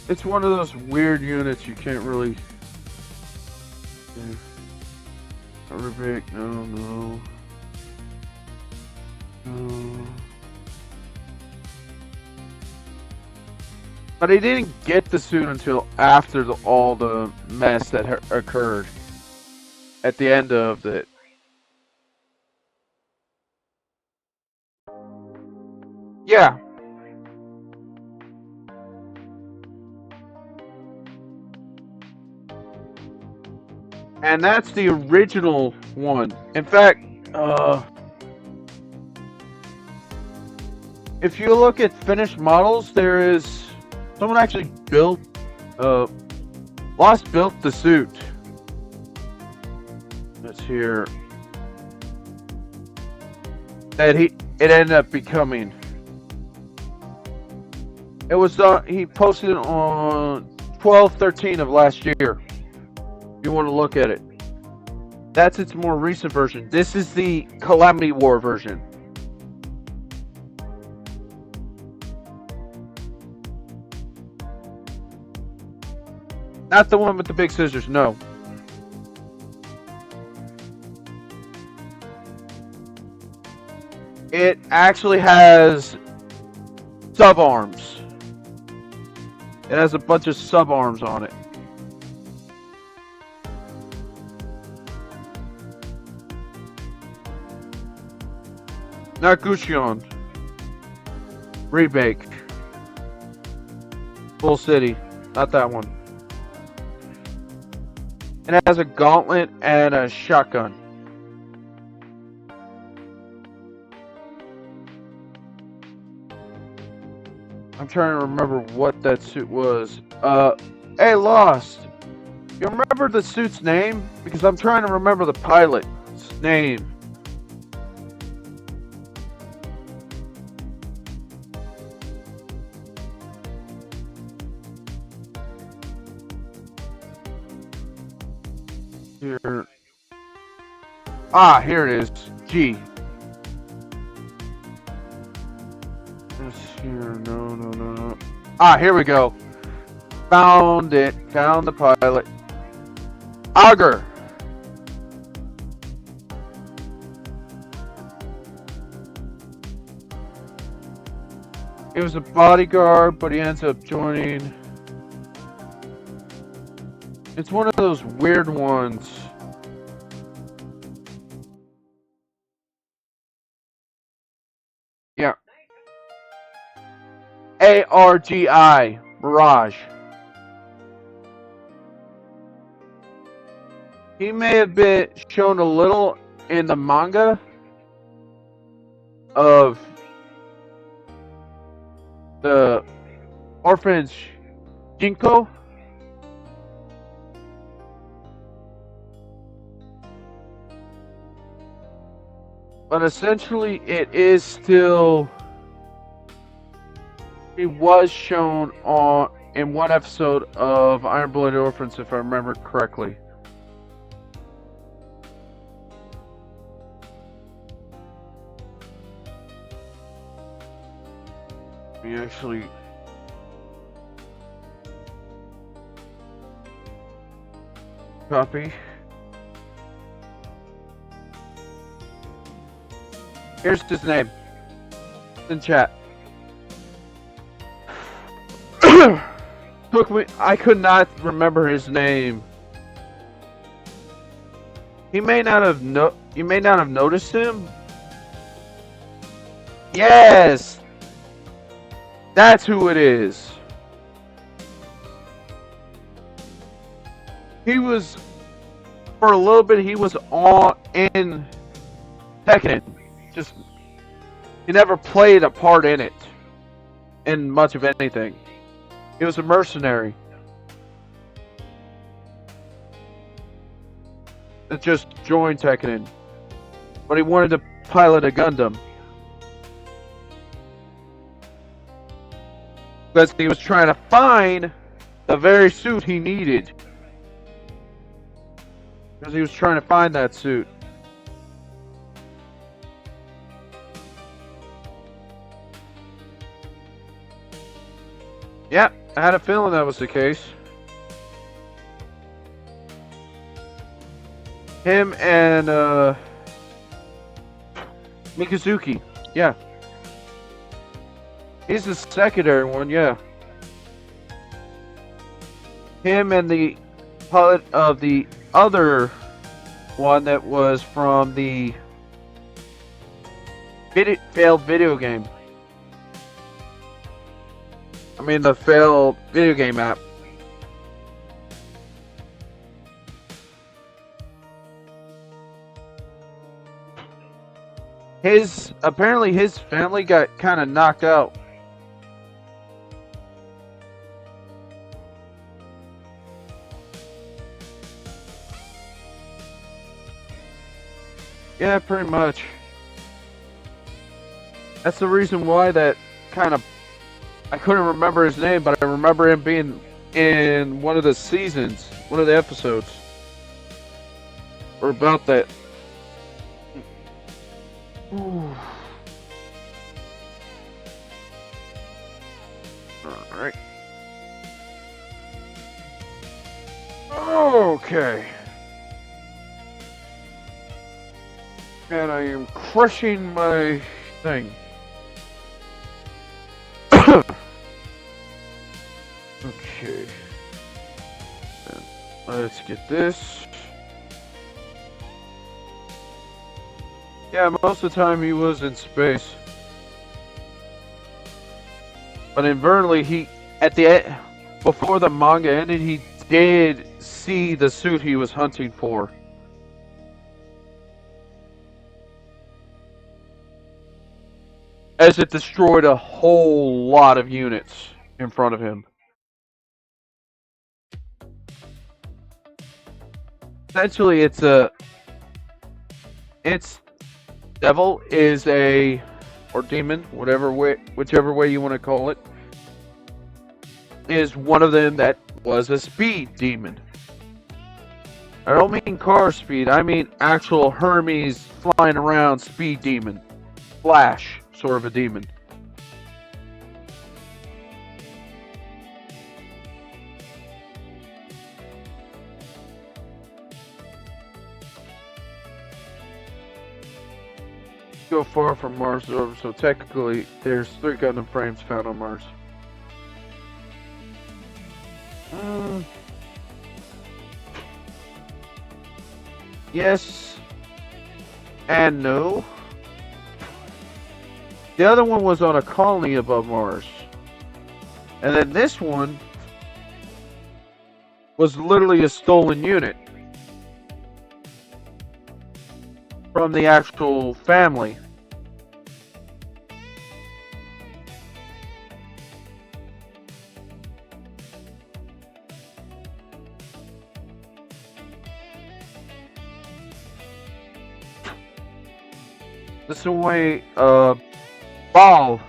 It's one of those weird units you can't really. Arabic, no. But he didn't get the suit until after all the mess that occurred at the end of it. Yeah. And that's the original one. In fact, if you look at finished models, there is someone actually built, Lost built the suit. Let's hear that it ended up becoming. It was he posted it on 12/13 of last year. You want to look at it. That's its more recent version. This is the Calamity War version. Not the one with the big scissors, no. It actually has sub-arms. It has a bunch of sub-arms on it. Not Guccion. Remake. Full City. Not that one. And it has a gauntlet and a shotgun. I'm trying to remember what that suit was. Hey, Lost. You remember the suit's name? Because I'm trying to remember the pilot's name. Here. Ah, here it is. G. This here. No. Ah, here we go. Found it. Found the pilot. Auger. He was a bodyguard, but he ends up joining. It's one of those weird ones. Yeah. ARGI. Mirage. He may have been shown a little in the manga of the orphanage Jinko. But essentially, it is still. He was shown in one episode of Iron Blooded Orphans, if I remember correctly. We actually. Copy. Here's his name. It's in chat. Took me. I could not remember his name. You may not have noticed him. Yes, that's who it is. He was, for a little bit, he was in Tekken. Just, he never played a part in it, in much of anything. He was a mercenary that just joined Tekken, but he wanted to pilot a Gundam. because he was trying to find the very suit he needed. Because he was trying to find that suit. Yeah, I had a feeling that was the case. Him and Mikazuki. Yeah. He's the secondary one, yeah. Him and the pilot of the other one that was from the failed video game. I mean, the failed video game app. Apparently his family got kind of knocked out. Yeah, pretty much. That's the reason why that kind of... I couldn't remember his name, but I remember him being in one of the seasons, one of the episodes. Or about that. Ooh. Alright. Okay. And I am crushing my thing. Okay. And let's get this. Yeah, most of the time he was in space. But inadvertently, at the end, before the manga ended, he did see the suit he was hunting for. As it destroyed a whole lot of units in front of him. Essentially, its devil is or demon, whichever way you want to call it, is one of them that was a speed demon. I don't mean car speed, I mean actual Hermes flying around speed demon. Flash, sort of a demon. Go far from Mars orbit, so technically there's 3 Gundam frames found on Mars. Yes and no. The other one was on a colony above Mars. And then this one was literally a stolen unit from the actual family. This is the way Ball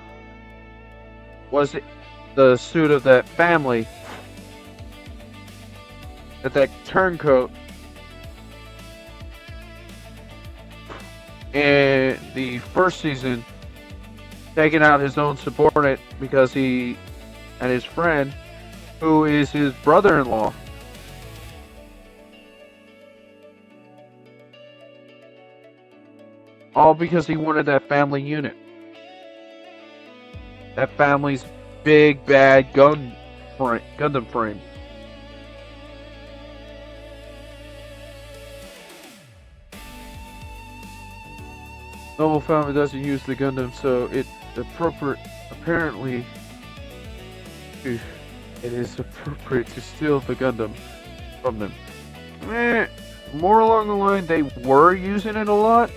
was the suit of that family that turncoat in the first season, taking out his own subordinate because he and his friend, who is his brother-in-law. All because he wanted that family unit. That family's big bad Gundam frame. Noble family doesn't use the Gundam, so it is appropriate to steal the Gundam from them. More along the line, they were using it a lot,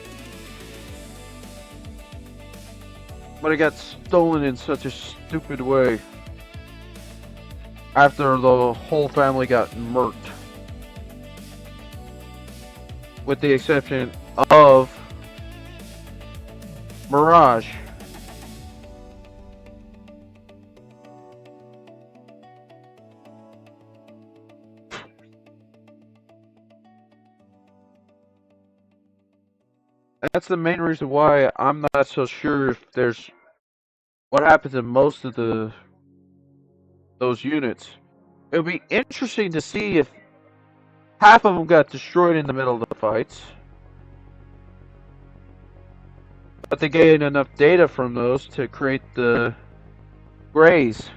but it got stolen in such a stupid way after the whole family got murked. With the exception of Mirage. That's the main reason why I'm not so sure if there's what happens in most of those units. It would be interesting to see if half of them got destroyed in the middle of the fights, but they gained enough data from those to create the Grays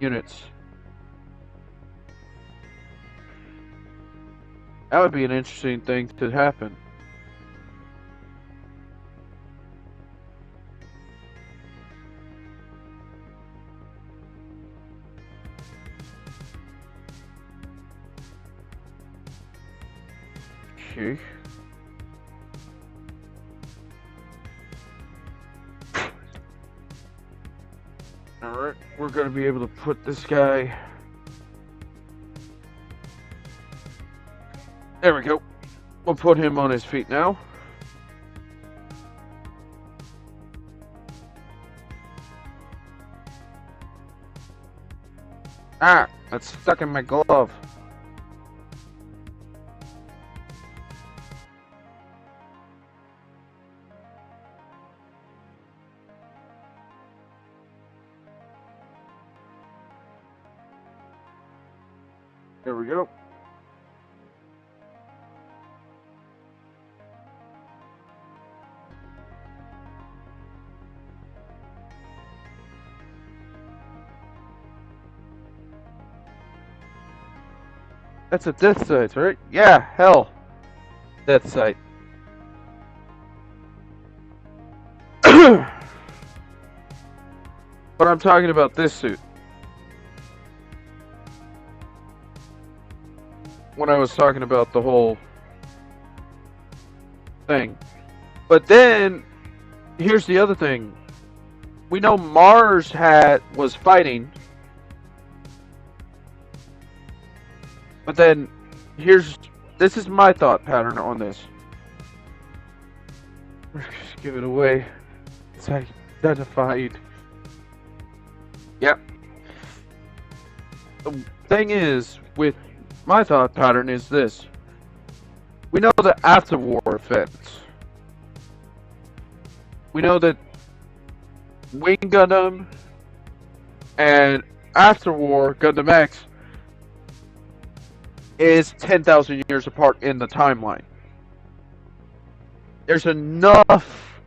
units. That would be an interesting thing to happen. Okay. Alright, we're gonna be able to put this guy. There we go. We'll put him on his feet now. Ah, that's stuck in my glove. There we go. That's a death sight, right? Yeah, hell. Death sight. But I'm talking about this suit. When I was talking about the whole thing. But then, here's the other thing. We know Mars was fighting. But then, this is my thought pattern on this. Just give it away. It's identified. Yep. The thing is, with my thought pattern is this. We know the after-war effects. We know that Wing Gundam and after-war Gundam X is 10,000 years apart in the timeline. There's enough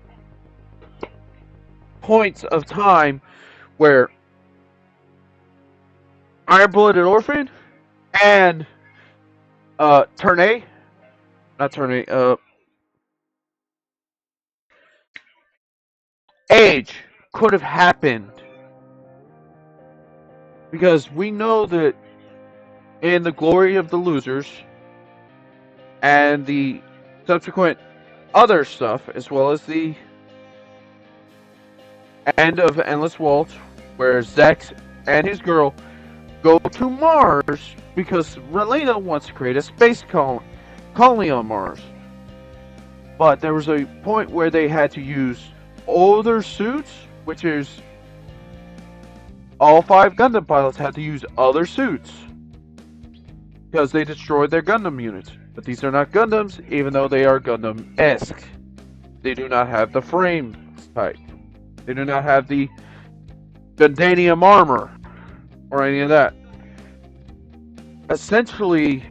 points of time where Iron Blooded Orphan and Turn A, not Turn A, Age could have happened. Because we know that in the Glory of the Losers and the subsequent other stuff, as well as the end of Endless Waltz, where Zex and his girl go to Mars because Relena wants to create a space colony on Mars. But there was a point where they had to use older suits, which is all 5 Gundam pilots had to use other suits because they destroyed their Gundam units. But these are not Gundams, even though they are Gundam-esque. They do not have the frame type. They do not have the Gundanium armor or any of that. Essentially,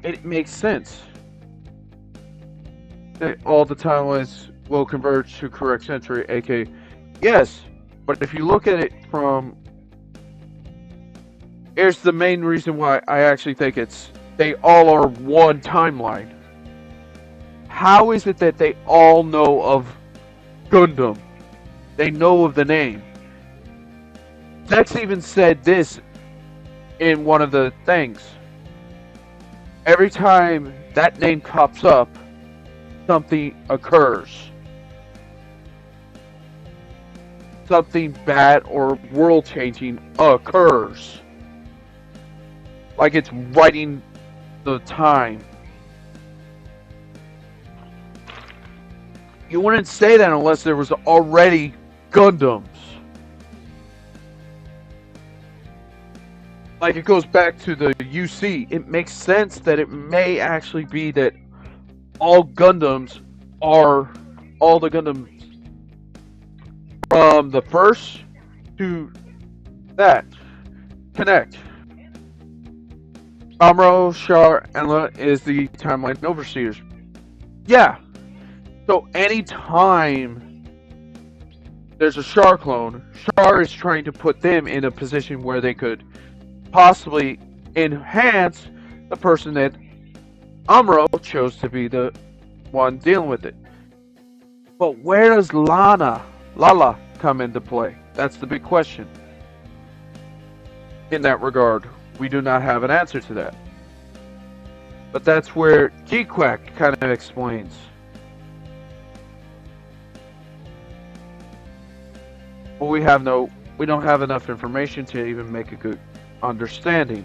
it makes sense that all the timelines will converge to correct century, aka yes. But if you look at it from, here's the main reason why I actually think they all are one timeline. How is it that they all know of Gundam? They know of the name. Dex even said this in one of the things. Every time that name pops up, something occurs. Something bad or world-changing occurs. Like it's writing the time. You wouldn't say that unless there was already Gundams. Like it goes back to the UC. It makes sense that it may actually be that all Gundams are all the Gundams from the first to that connect. Amuro, Char, and La is the timeline overseers. Yeah. So anytime there's a Char clone, Char is trying to put them in a position where they could possibly enhance the person that Amuro chose to be the one dealing with it. But where does Lala come into play? That's the big question. In that regard, we do not have an answer to that. But that's where G-Quack kind of explains. But we don't have enough information to even make a good understanding.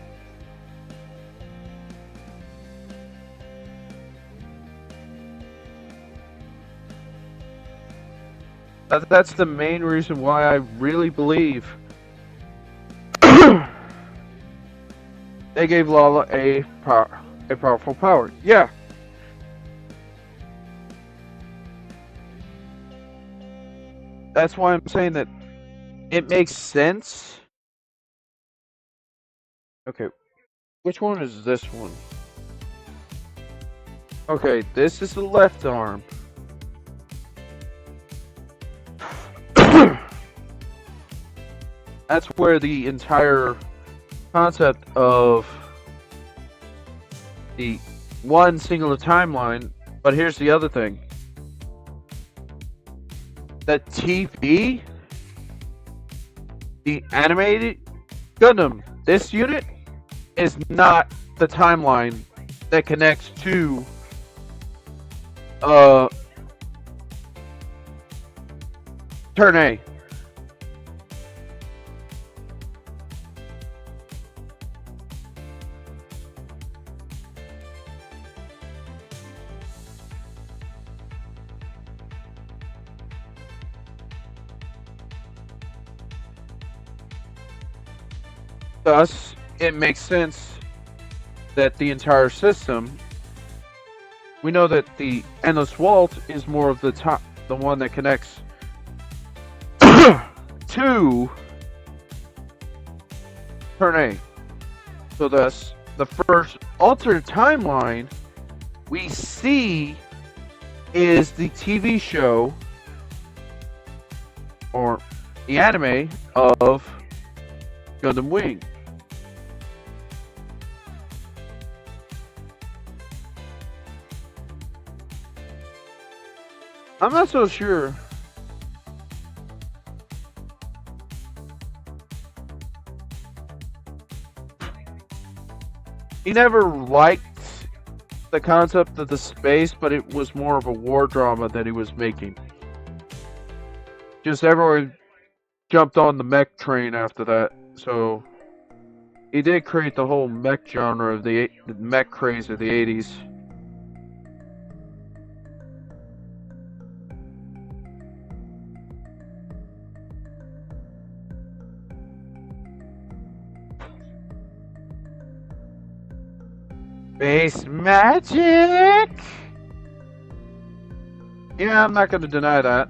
That's the main reason why I really believe they gave Lala a powerful power. Yeah. That's why I'm saying that it makes sense. Okay, which one is this one? Okay, this is the left arm. That's where the entire concept of the one singular timeline. But here's the other thing. The TV, the animated Gundam, this unit is not the timeline that connects to Turn A. Thus, it makes sense that the entire system, we know that the Endless Vault is more of the one that connects to Turn A. So thus, the first alternate timeline we see is the TV show or the anime of Gundam Wing. I'm not so sure. He never liked the concept of the space, but it was more of a war drama that he was making. Just everyone jumped on the mech train after that, so he did create the whole mech genre of the mech craze of the 80s. Space magic? Yeah, I'm not going to deny that.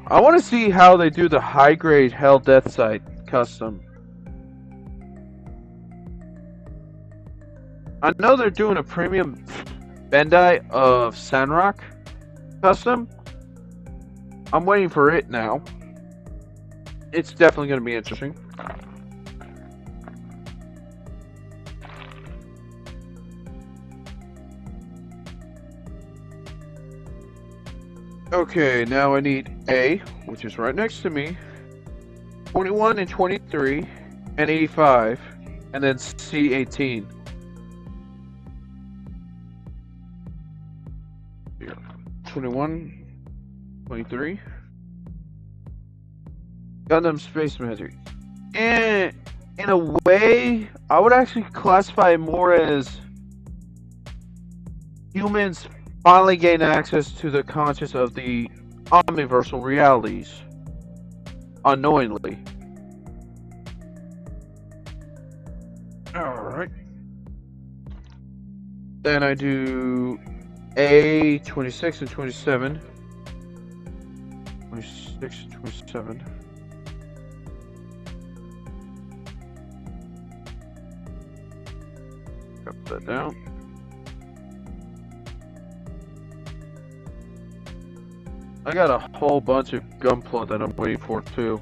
I want to see how they do the high-grade Hell Death Sight custom. I know they're doing a premium Bandai of Sandrock custom. I'm waiting for it now. It's definitely going to be interesting. Okay, now I need A, which is right next to me, 21 and 23, and 85, and then C, 18. Here. 21, 23. Gundam Space Magic. And in a way, I would actually classify it more as humans finally gain access to the conscience of the omniversal realities unknowingly. Alright. Then I do A 26 and 27. 26 and 27. Cut that down. I got a whole bunch of gunpla that I'm waiting for too.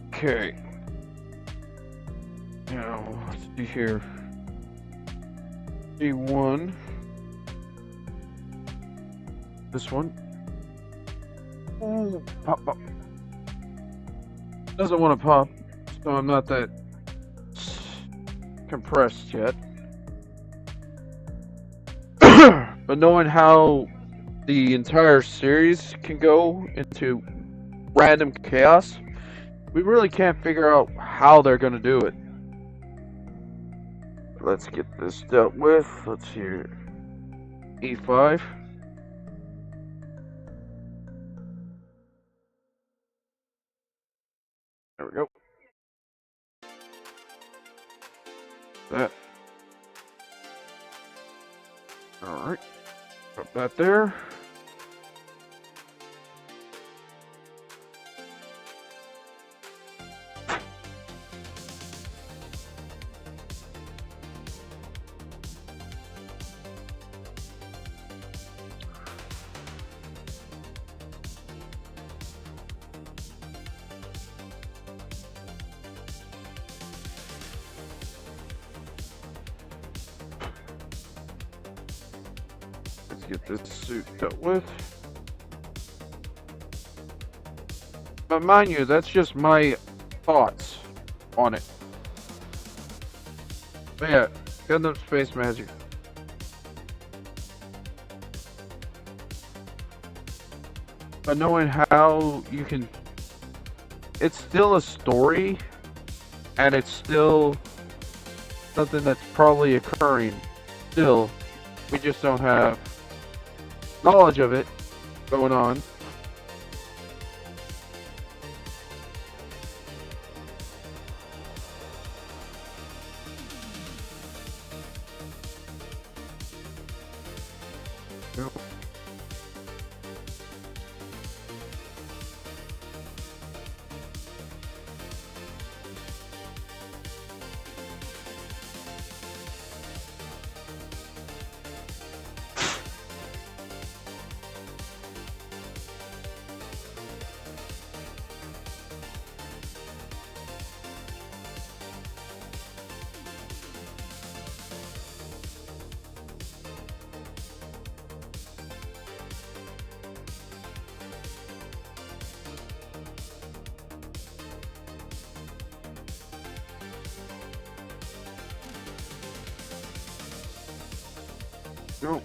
Okay. Now, let's see here. D1. This one. Ooh, pop, pop. Doesn't want to pop, so I'm not that compressed yet. But knowing how the entire series can go into random chaos, we really can't figure out how they're going to do it. Let's get this dealt with. Let's see here. E5. There we go. That. Alright. Put that there. Get this suit dealt with. But mind you, that's just my thoughts on it. But yeah, Gundam Space Magic. But knowing how you can... It's still a story, and it's still something that's probably occurring still. We just don't have knowledge of it going on. Nope. Nope.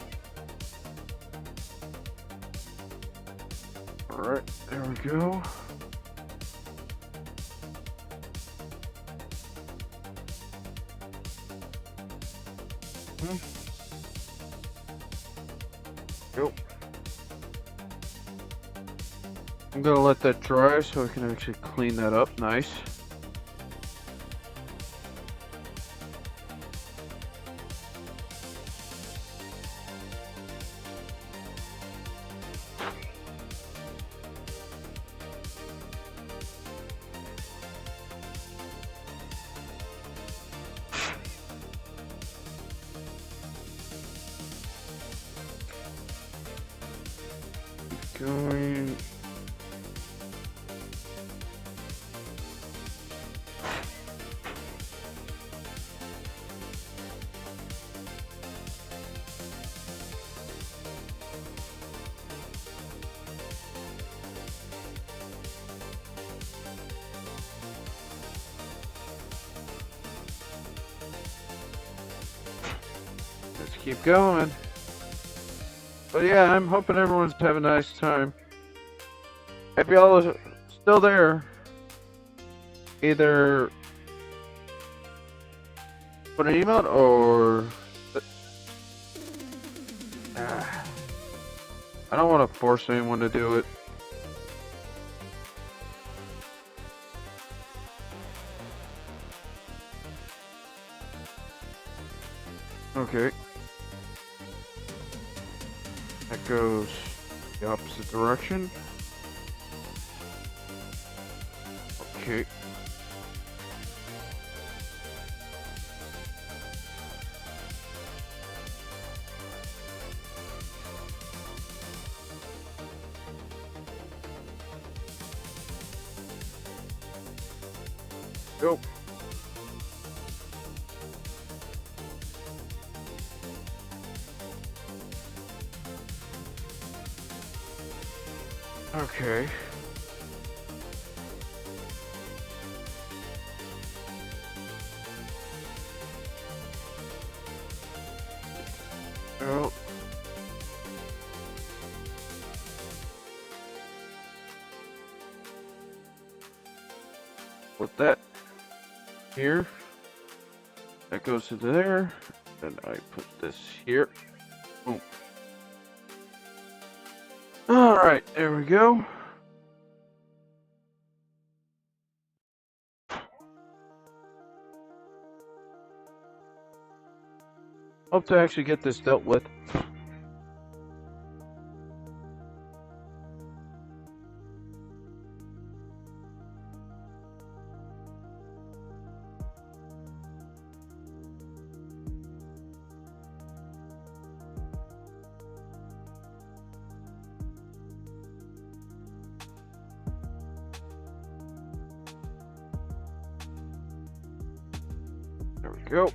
Alright, there we go. Nope. I'm gonna let that dry so I can actually clean that up nice. Going. Let's keep going. But yeah, I'm hoping everyone's having a nice time. If y'all are still there, either put an email or I don't want to force anyone to do it. Okay. That goes the opposite direction. Okay. Go. Okay. Well. Put that here. That goes to there. And I put this here. Boom. Alright, there we go. Hope to actually get this dealt with. There we go.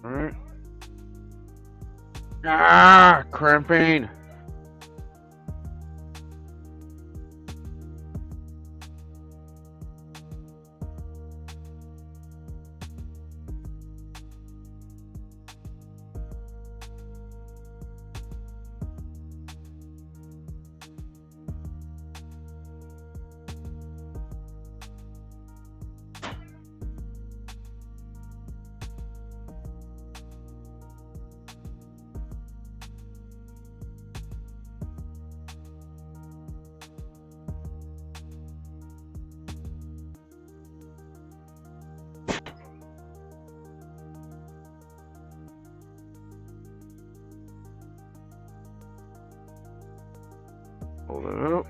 Alright. Ah, cramping. Hold it up.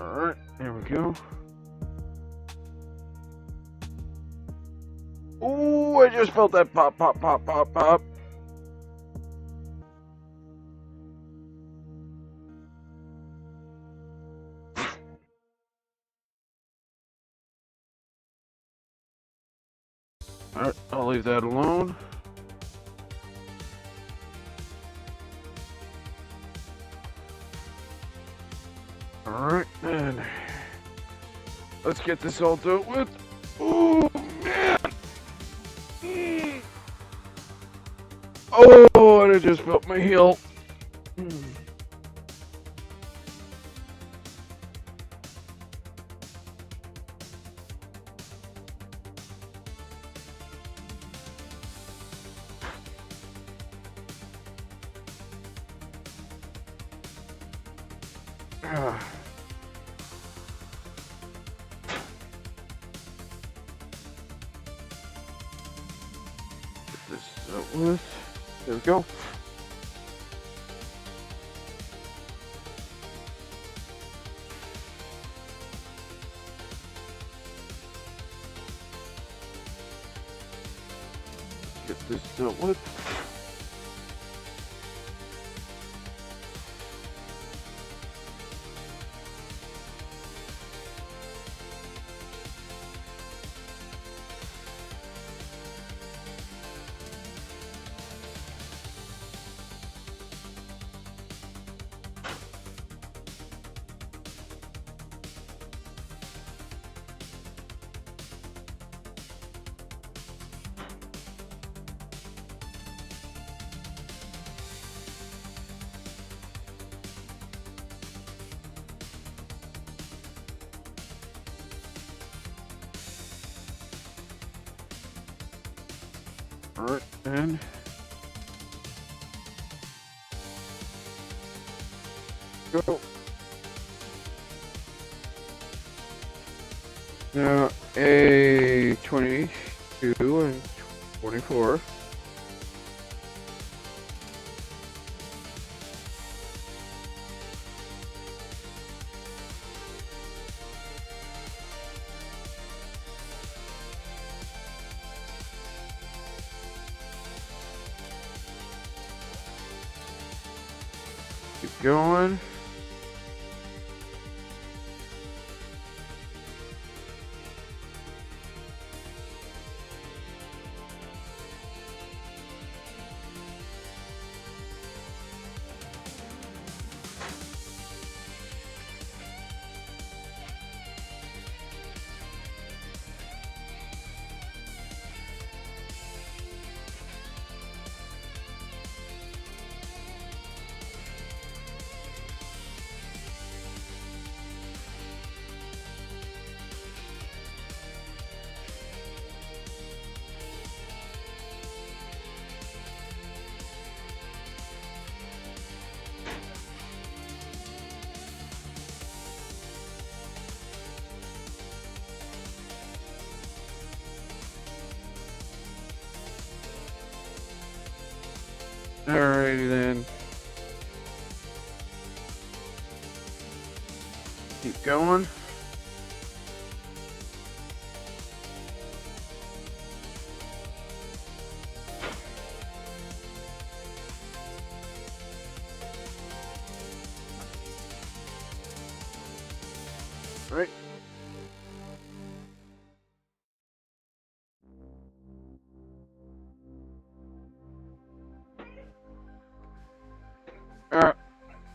Alright, there we go. Ooh, I just felt that pop, pop, pop, pop, pop. Alright, I'll leave that alone. Alright, then. Let's get this all dealt with. Ooh, man! Mm. Oh, I just felt my heel. Mm. Ah. Get this dealt with. There we go. this dealt with. Alright, and go. Now, a 22 and 24. Keep going. Alrighty then. Keep going. Right.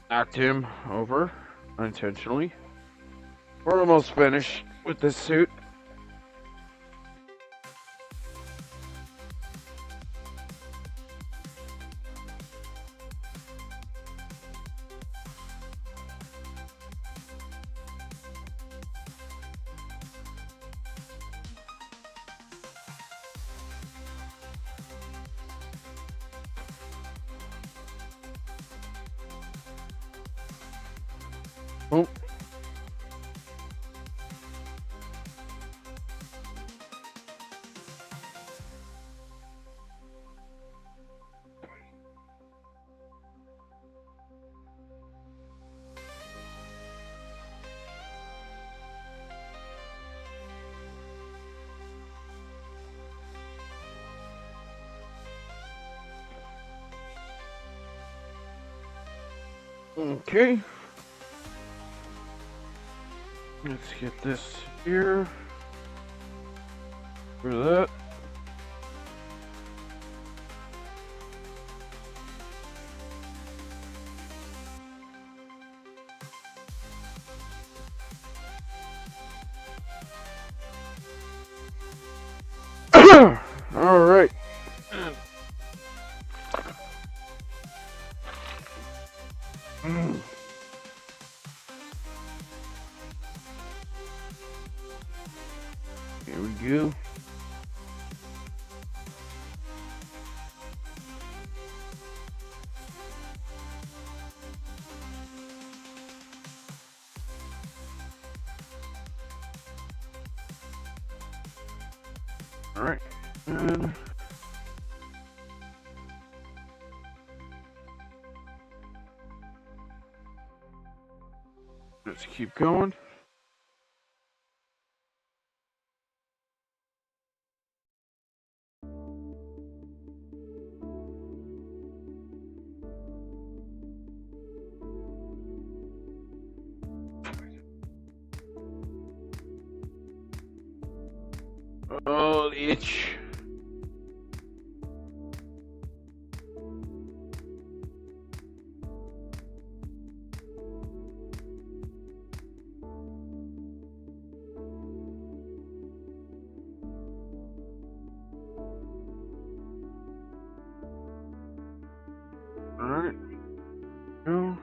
Knocked him over unintentionally. We're almost finished with this suit. Oh. Okay. Let's get this here. For that. All right. Here we go. All right. And let's keep going. Oh, the itch. Alright. No.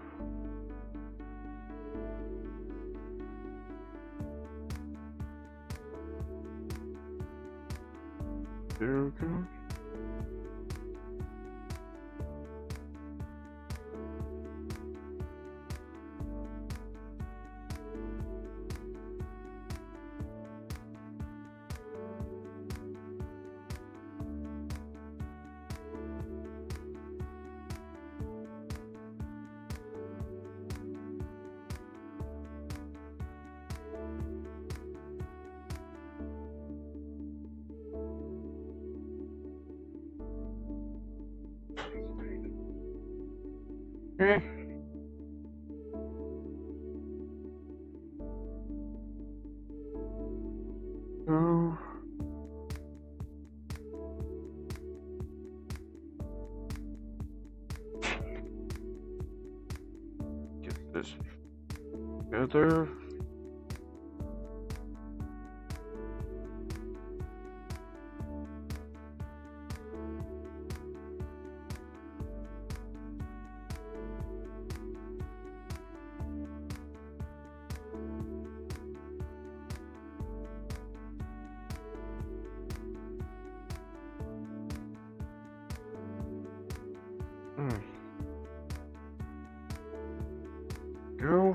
There we go. Okay. Oh. Get this together. Go.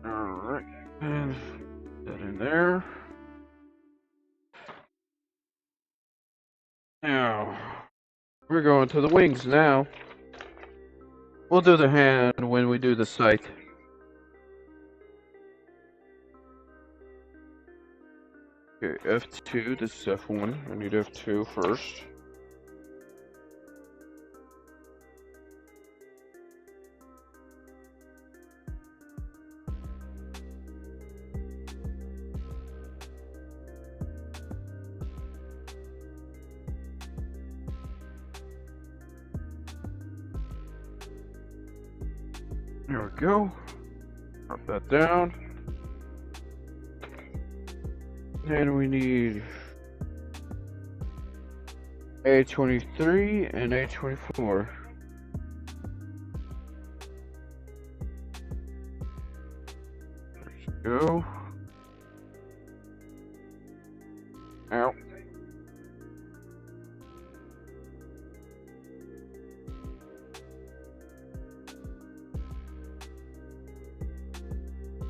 Alright. And that in there. Now, we're going to the wings now. We'll do the hand when we do the scythe. Okay, F2, this is F1. I need F2 first. There we go. Drop that down. And we need A23 and A24. There we go. Ow.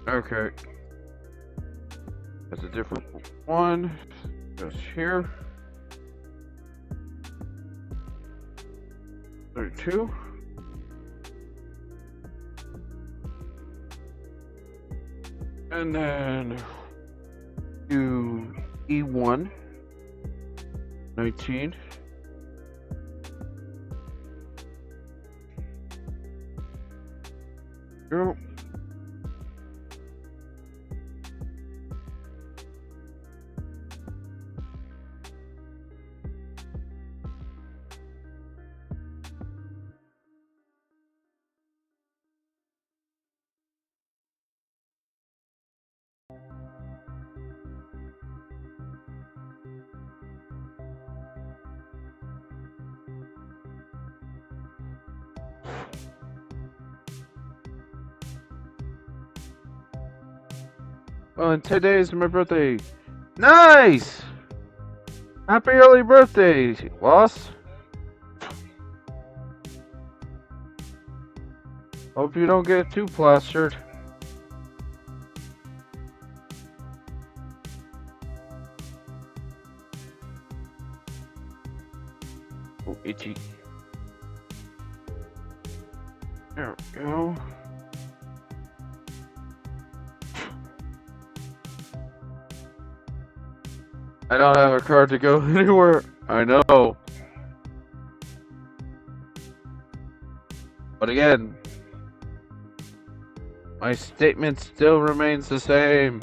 Okay. That's a different one. Goes here. 32. And then do E1. 19. Go. Oh, and today is my birthday. Nice! Happy early birthday, boss. Hope you don't get too plastered. Oh, itchy. There we go. I don't have a card to go anywhere. I know. But again, My statement still remains the same.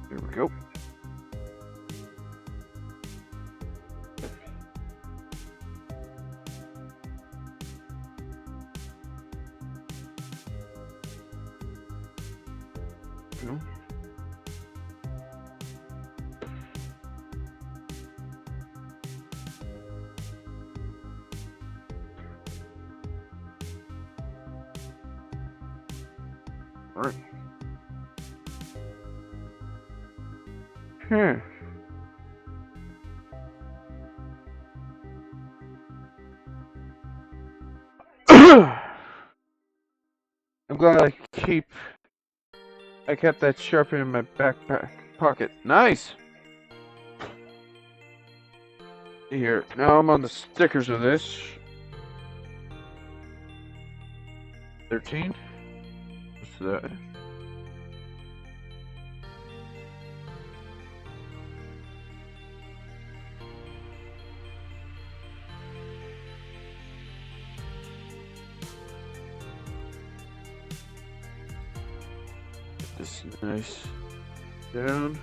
Here we go. No. All right. Hmm. I'm glad I kept that Sharpie in my backpack pocket. Nice. Here, now I'm on the stickers of this. 13. What's that? Get this nice down.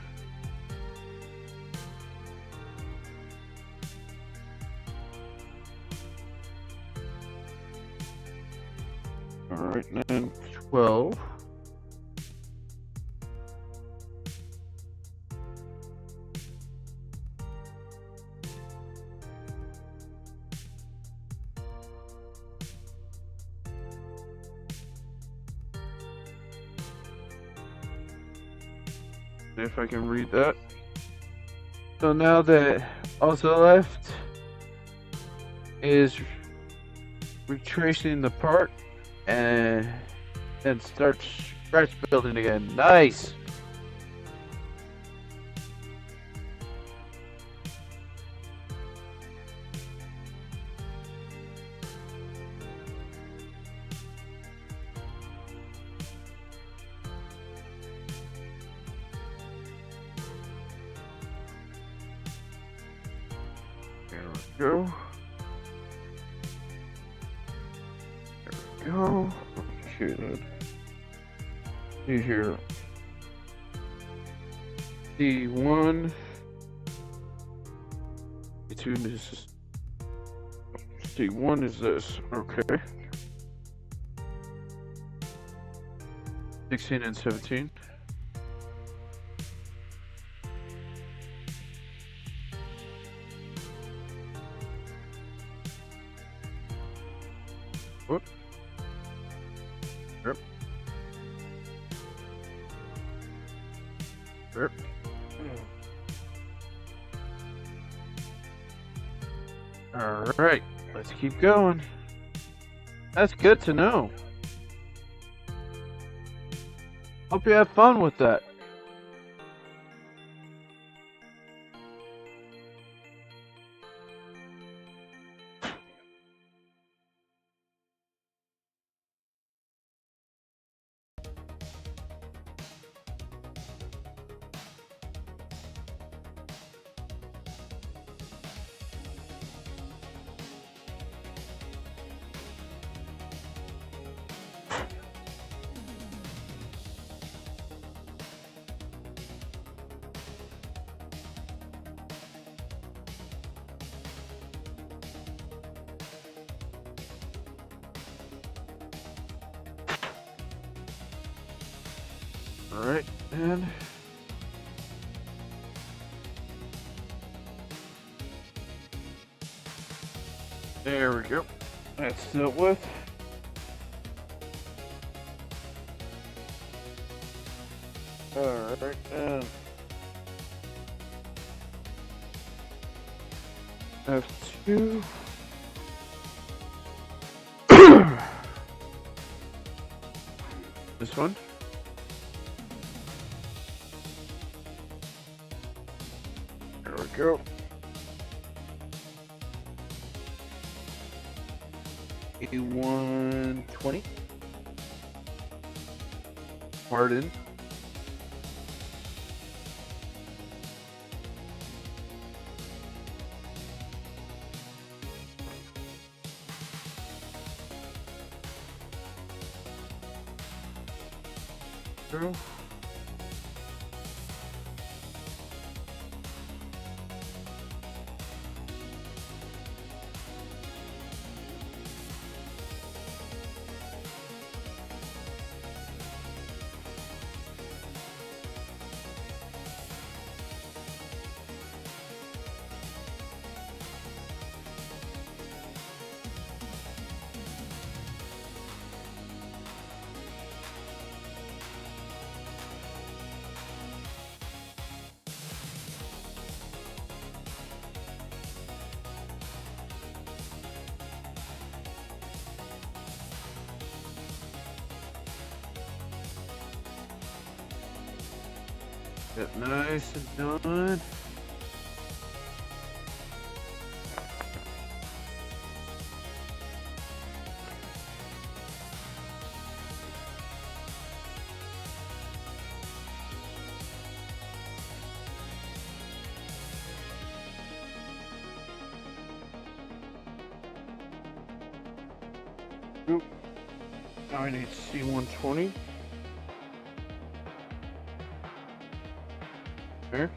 Alright, then 12. If I can read that. So now that also left is retracing the part and then start scratch building again. Nice. There we go. There we go. Okay, then. See here. D1. D2 is D1 is this. Okay. 16 and 17. Whoop. Yep. Yep. Alright, let's keep going. That's good to know. Hope you have fun with that. Alright, and there we go. That's dealt with. Alright, F2. This one. There we go. A120. Pardon. Go. Get nice and done. Nope. Now I need C120. There.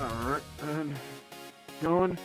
Alright, and going.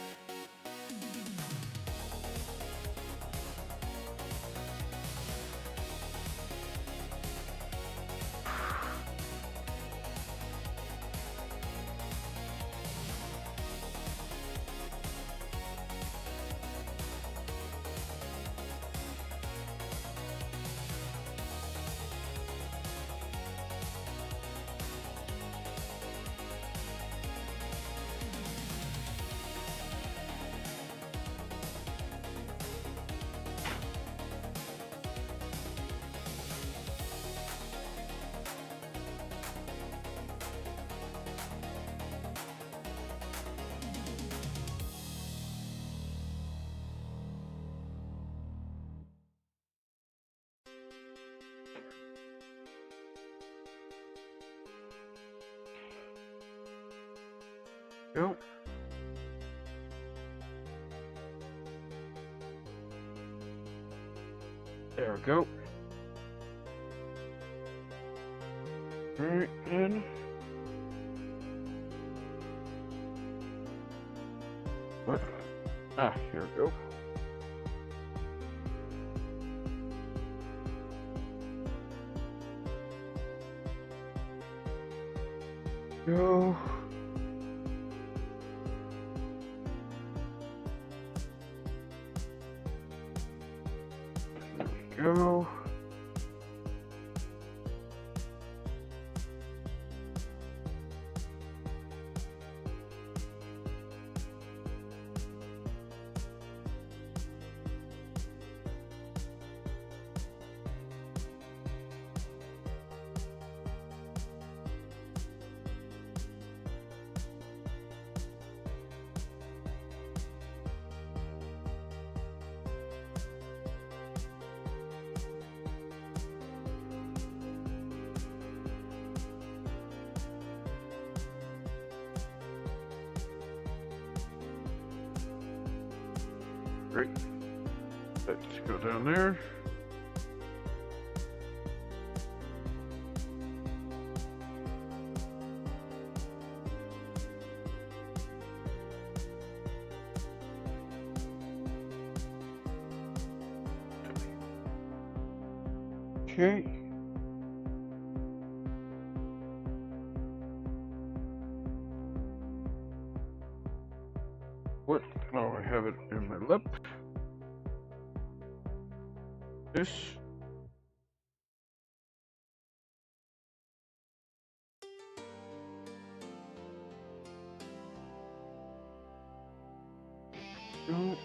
Go. There we go. Alright, and what? Ah, here we go. Go. Go. Great. Let's go down there. Okay. What? Oh, I have it in my lip. This. No.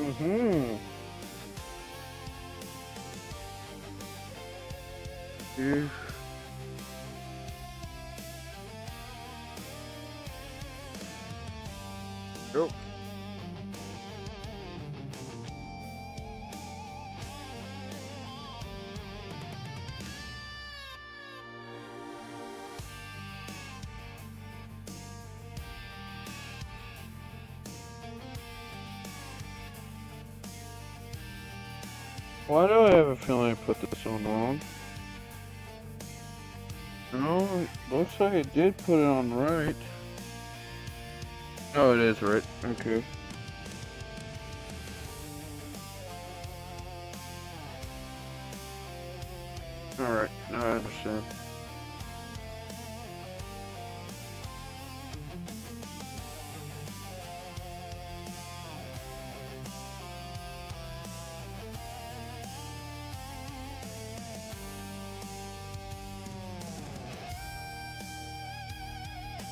Mm-hmm. Yeah. Nope. Why do I have a feeling I put this on wrong? No, it looks like I did put it on right. Oh, it is right. Okay. Alright, now I understand.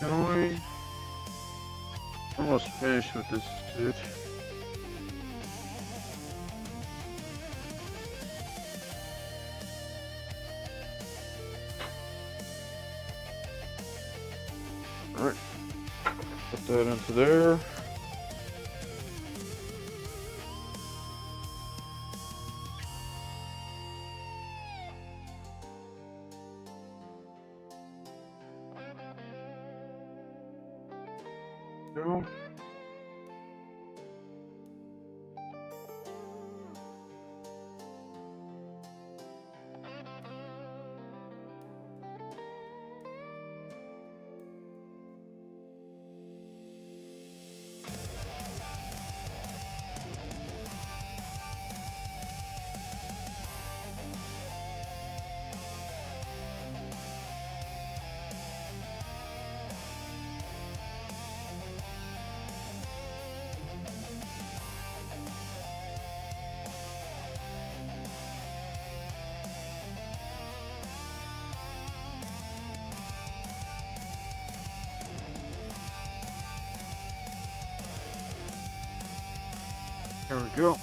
Annoying. Almost finished with this suit. Alright. Put that into there. Go. There we go.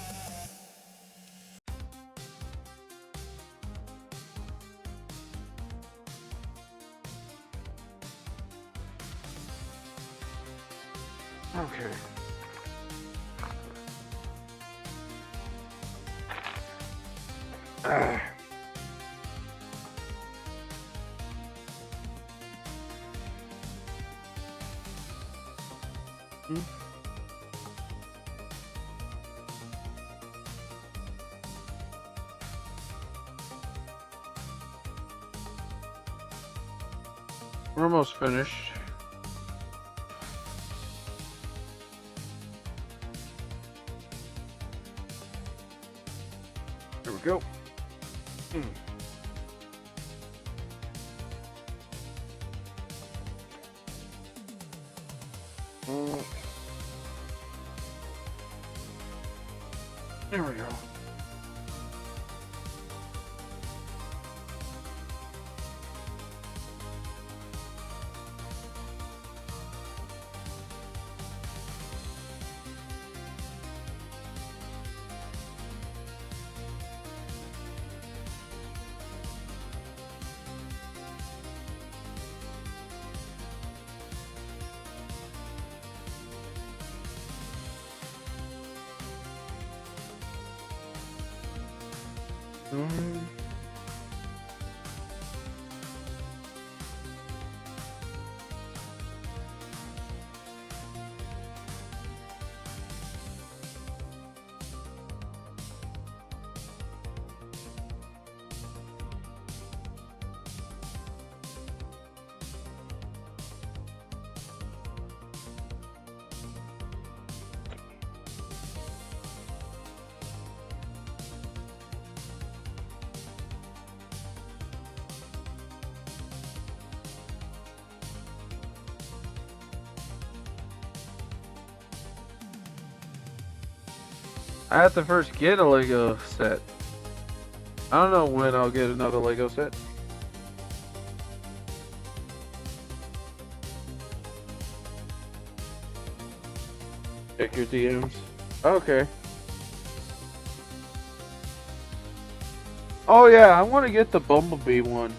Okay. Ah. Hmm? We're almost finished. There we go. Mm. There we go. Mm. I have to first get a Lego set. I don't know when I'll get another Lego set. Check your DMs. Okay. Oh yeah, I want to get the Bumblebee one.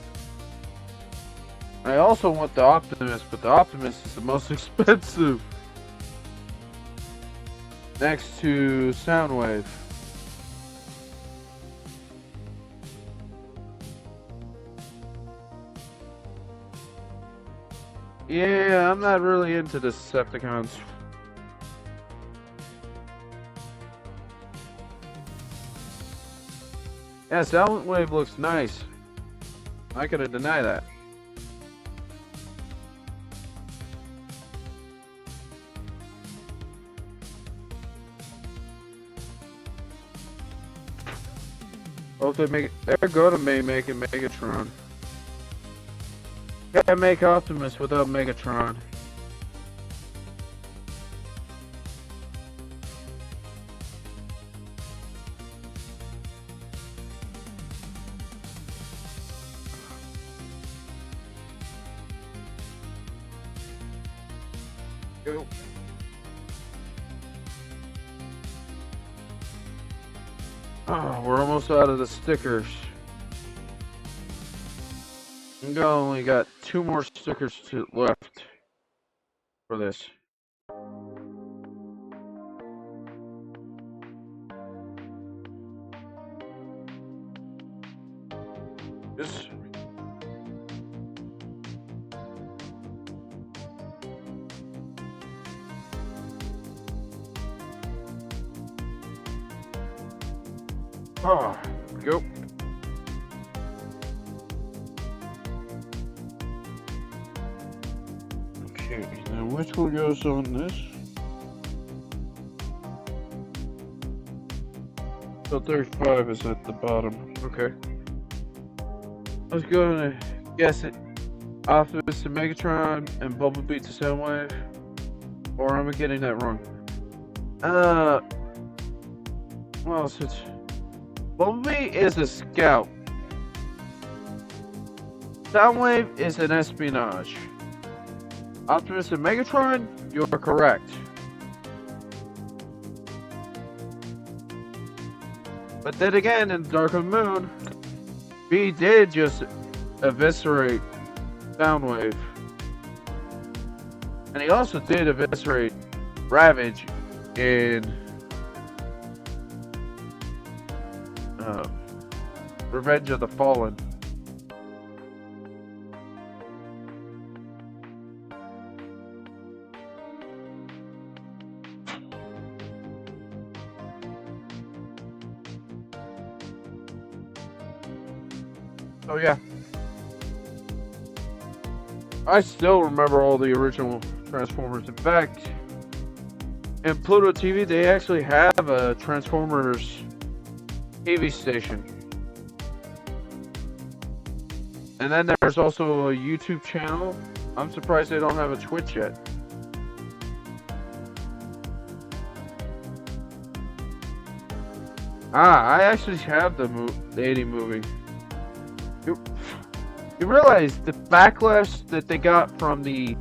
I also want the Optimus, but the Optimus is the most expensive. Next to Soundwave. Yeah, I'm not really into the Decepticons. Yeah, Soundwave looks nice. I couldn't deny that. Oh, they're gonna be making Megatron. Can't make Optimus without Megatron. Go. Oh, we're almost out of the stickers. We only got 2 more stickers left for this. Just go. Okay, now which one goes on this? So 35 is at the bottom. Okay. I was going to guess it. Optimus to Megatron and Bumblebee to Soundwave. Or am I getting that wrong? Well, since Bumblebee is a scout, Soundwave is an espionage. Optimus and Megatron, you're correct. But then again, in Dark of the Moon, B did just eviscerate Soundwave. And he also did eviscerate Ravage in Revenge of the Fallen. Oh yeah. I still remember all the original Transformers. In fact, in Pluto TV, they actually have a Transformers TV station. And then there's also a YouTube channel. I'm surprised they don't have a Twitch yet. I actually have the 80 movie. You realize the backlash that they got from the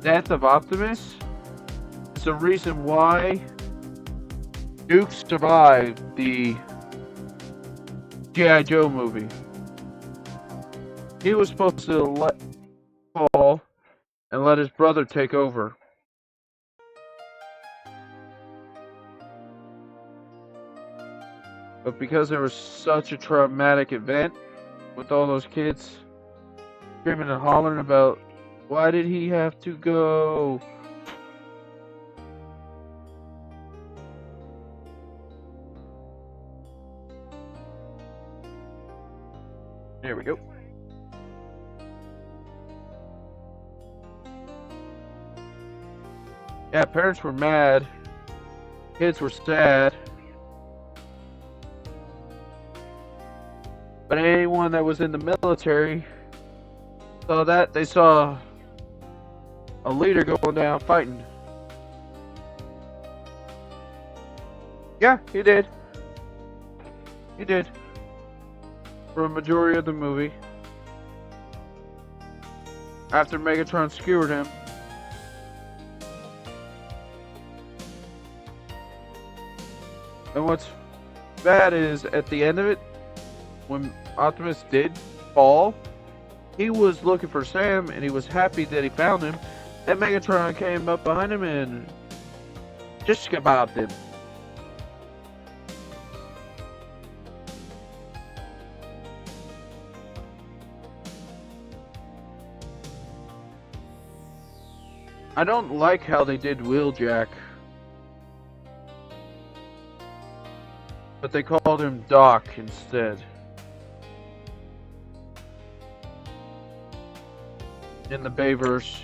death of Optimus is the reason why Duke survived the G.I. Joe movie. He was supposed to let fall and let his brother take over. But because there was such a traumatic event with all those kids screaming and hollering about why did he have to go? There we go. Yeah, parents were mad. Kids were sad. But anyone that was in the military saw that. They saw a leader going down fighting. Yeah, he did. He did. For a majority of the movie. After Megatron skewered him. And what's bad is, at the end of it, when Optimus did fall, he was looking for Sam and he was happy that he found him. And Megatron came up behind him and just kebabbed him. I don't like how they did Wheeljack. But they called him Doc instead. In the Bayverse.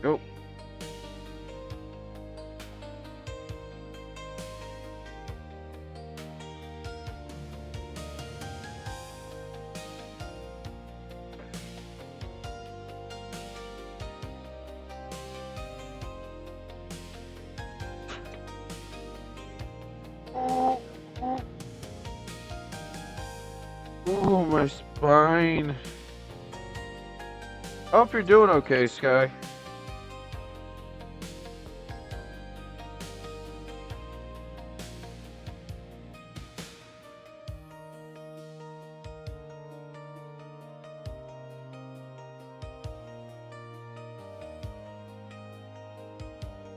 Go. Oh, my spine. I hope you're doing okay, Sky.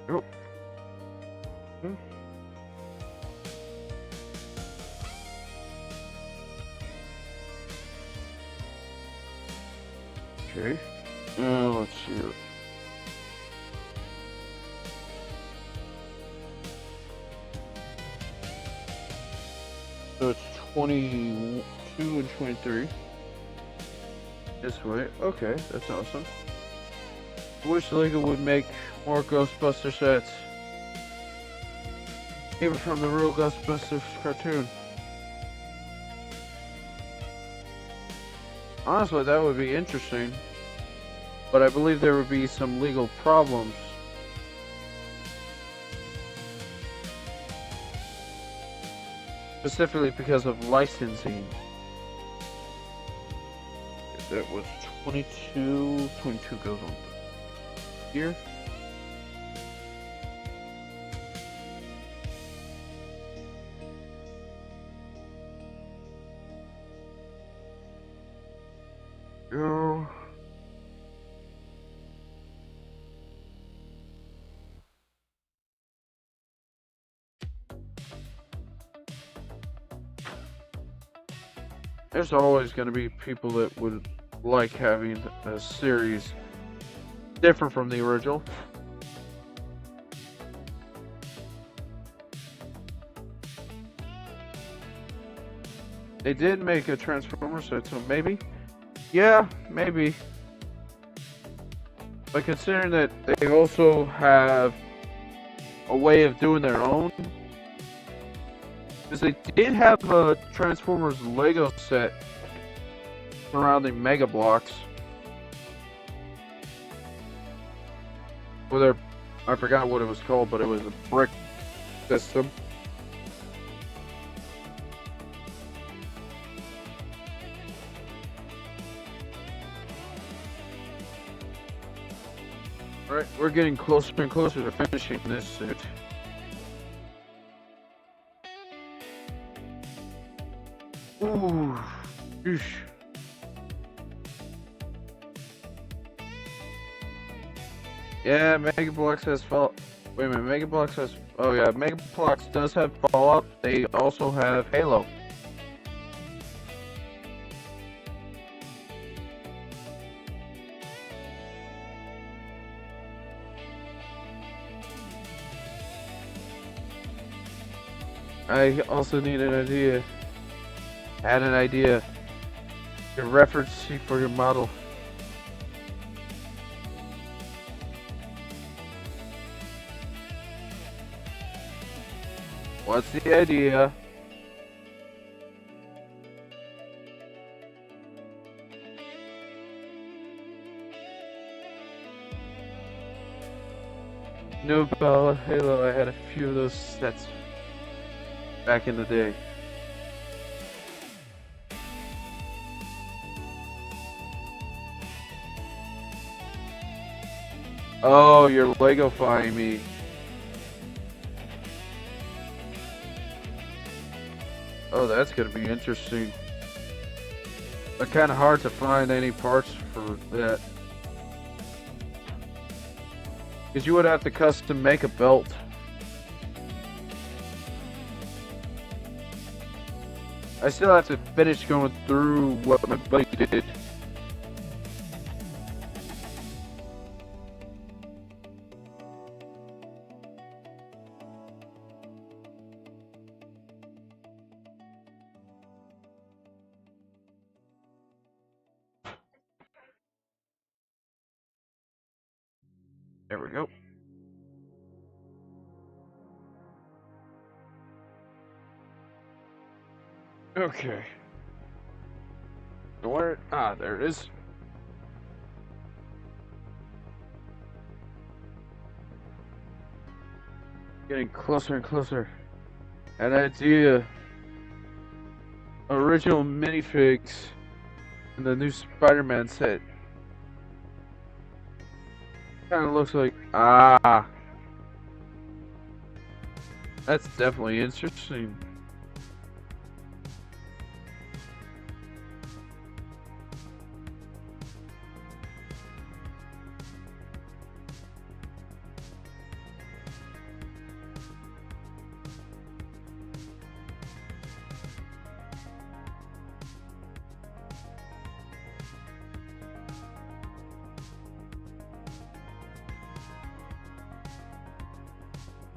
Oh. Hmm. Okay. Let's see. So it's 22 and 23. This way. Okay, that's awesome. I wish Lego would make more Ghostbuster sets. Even from the real Ghostbusters cartoon. Honestly, that would be interesting. But I believe there would be some legal problems. Specifically because of licensing. That was 22. 22 goes on here. Go. There's always going to be people that would like having a series different from the original. They did make a Transformer set, so maybe. Yeah, maybe. But considering that they also have a way of doing their own, because they did have a Transformers Lego set surrounding Mega Blocks. Well, I forgot what it was called, but it was a brick system. Alright, we're getting closer and closer to finishing this suit. Ooh. Oosh. Yeah, Megaplex has fall. Wait a minute, Megaplex has. Oh yeah, Megaplex does have Fallout. They also have Halo. I also need an idea. Add an idea. Your reference sheet for your model. What's the idea? No about Halo. I had a few of those sets back in the day. Oh, you're Lego-fying me. Oh, that's gonna be interesting. But kind of hard to find any parts for that. Because you would have to custom make a belt. I still have to finish going through what my buddy did. There we go. Okay. Where? Ah, there it is. Getting closer and closer. An idea. Original minifigs in the new Spider-Man set. Kind of looks like that's definitely interesting.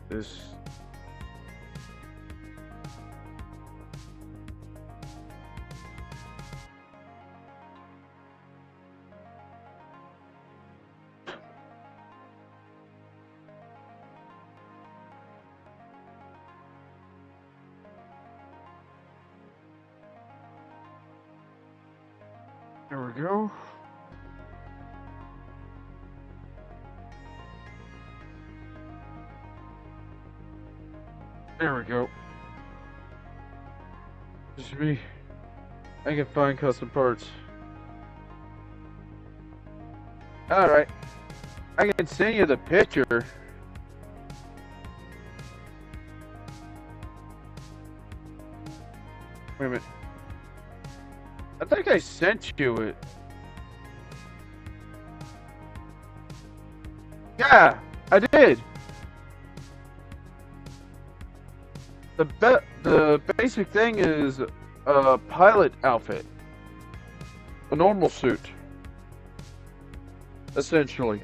This. There we go. There we go. Just me. I can find custom parts. Alright. I can send you the picture. Wait a minute. I think I sent you it. Yeah, I did. The basic thing is a pilot outfit, a normal suit, essentially.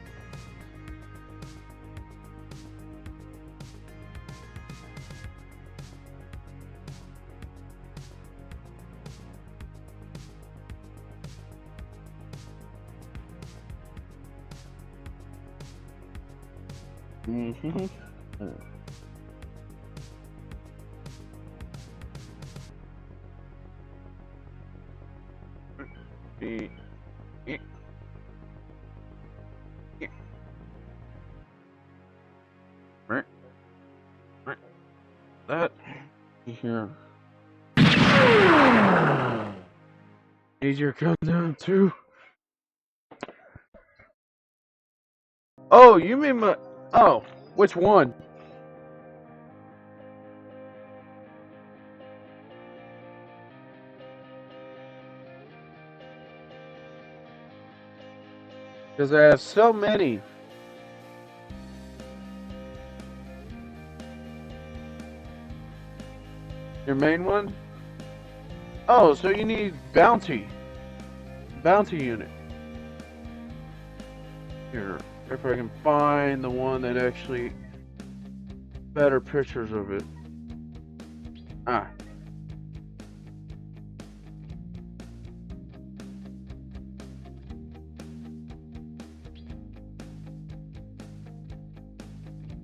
Mm-hmm. That here. Need your gun down too. Oh, you mean my? Oh, which one? Because I have so many. Your main one? Oh, so you need bounty. Bounty unit. Here, if I can find the one that actually better pictures of it. Ah.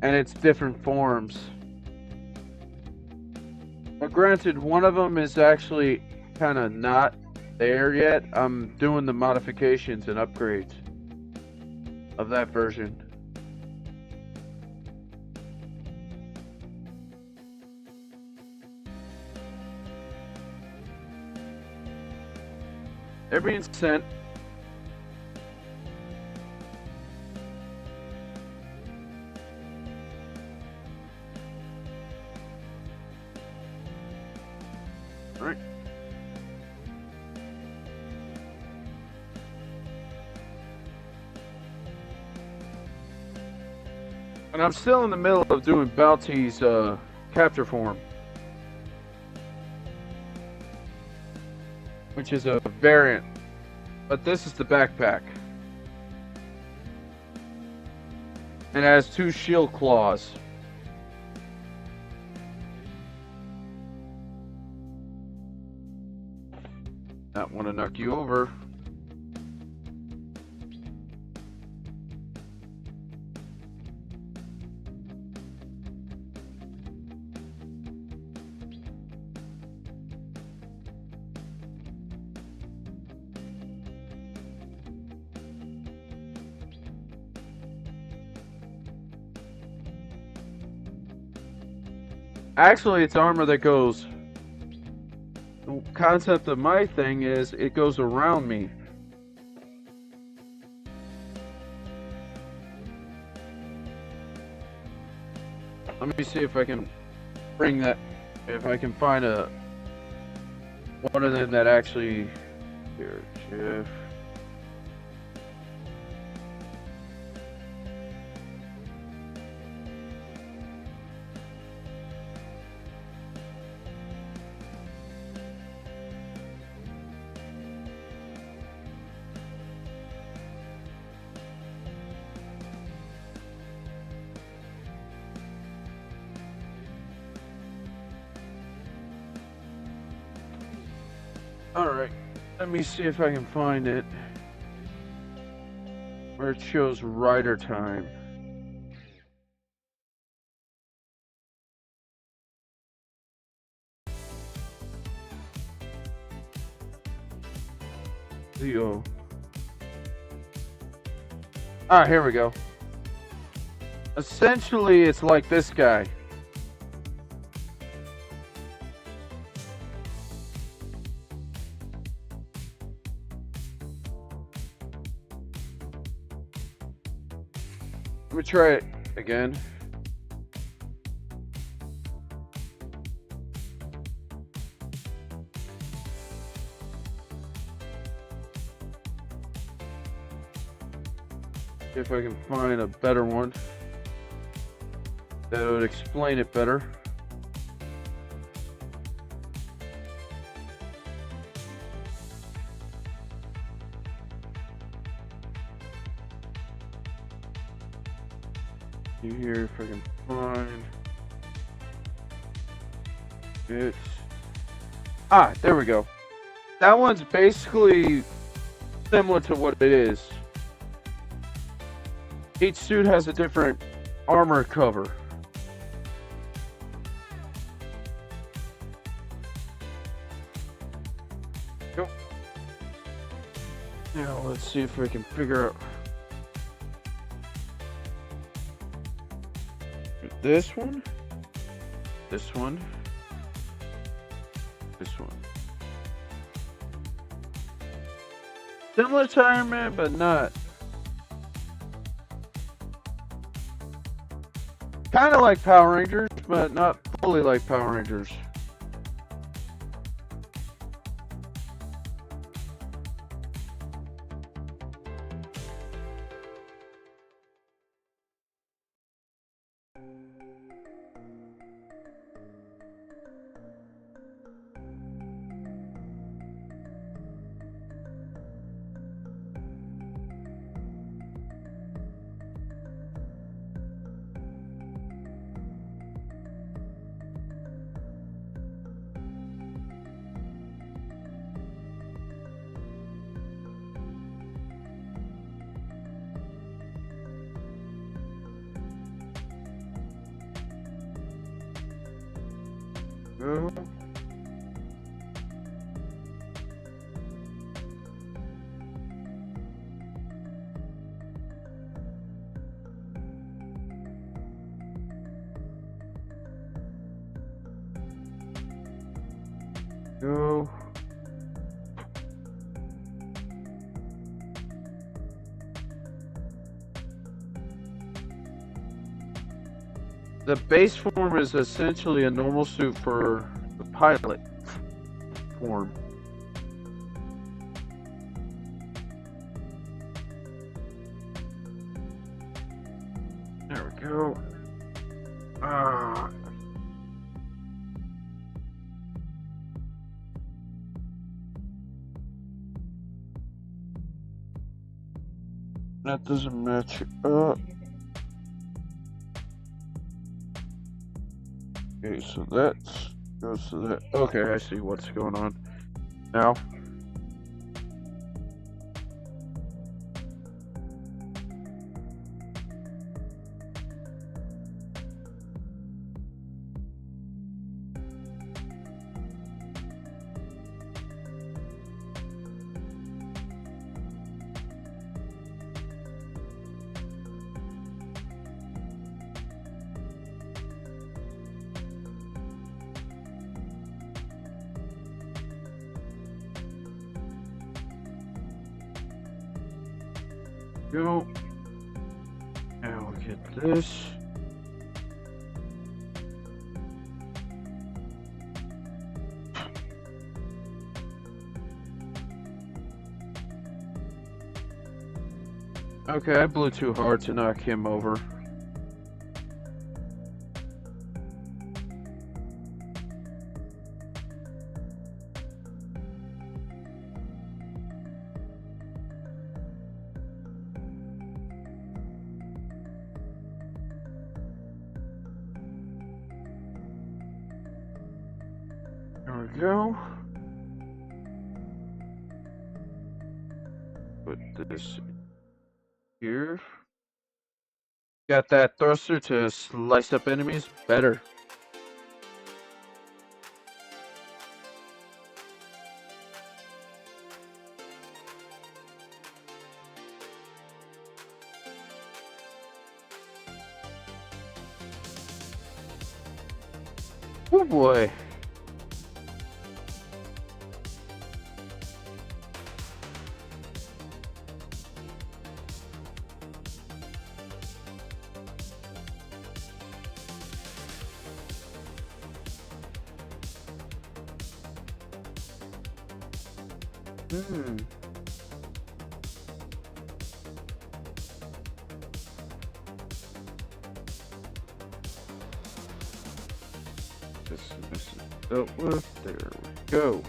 And it's different forms. Now, granted, one of them is actually kind of not there yet. I'm doing the modifications and upgrades of that version. They're being sent. All right. And I'm still in the middle of doing Bounty's capture form, which is a variant, but this is the backpack. And it has 2 shield claws. Not want to knock you over. Actually, it's armor that goes. The concept of my thing is it goes around me. Let me see if I can bring that. If I can find one of them that actually. Here, Jeff. Alright, let me see if I can find it. Where it shows rider time. Leo. Ah, here we go. Essentially, it's like this guy. Let me try it again. See if I can find a better one that would explain it better. Here, if I can find it. Ah, there we go. That one's basically similar to what it is. Each suit has a different armor cover. Yep. Now let's see if we can figure out this one, this one, this one. Similar to Iron Man, but not. Kind of like Power Rangers, but not fully like Power Rangers. go. Go. The base form is essentially a normal suit for the pilot form. There we go. That doesn't match up. Okay, so that goes to that. Okay, I see what's going on now. Go. Now we'll get this. Okay, I blew too hard to knock him over. There we go. Put this here. Got that thruster to slice up enemies better. Oh boy. This is dealt with. There we go.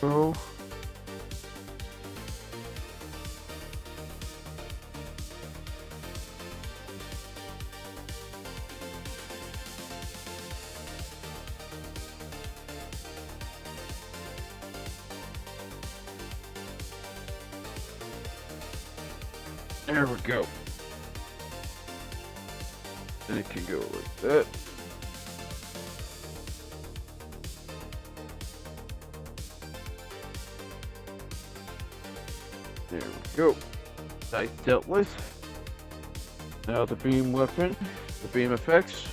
Go. There we go. And it can go like that. There we go. Nice dealt with. Now the beam weapon, the beam effects.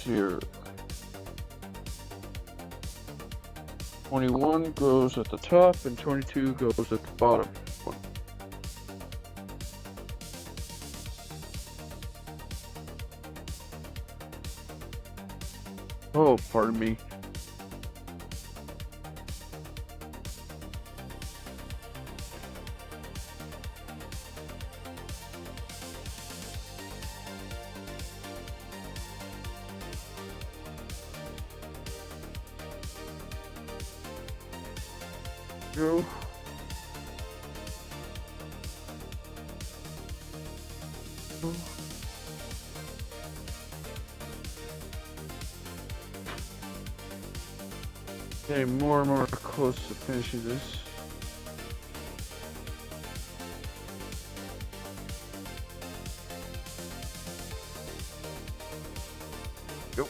Here. 21 goes at the top and 22 goes at the bottom. Oh, pardon me. Go. Getting more and more close to finishing this. Yep.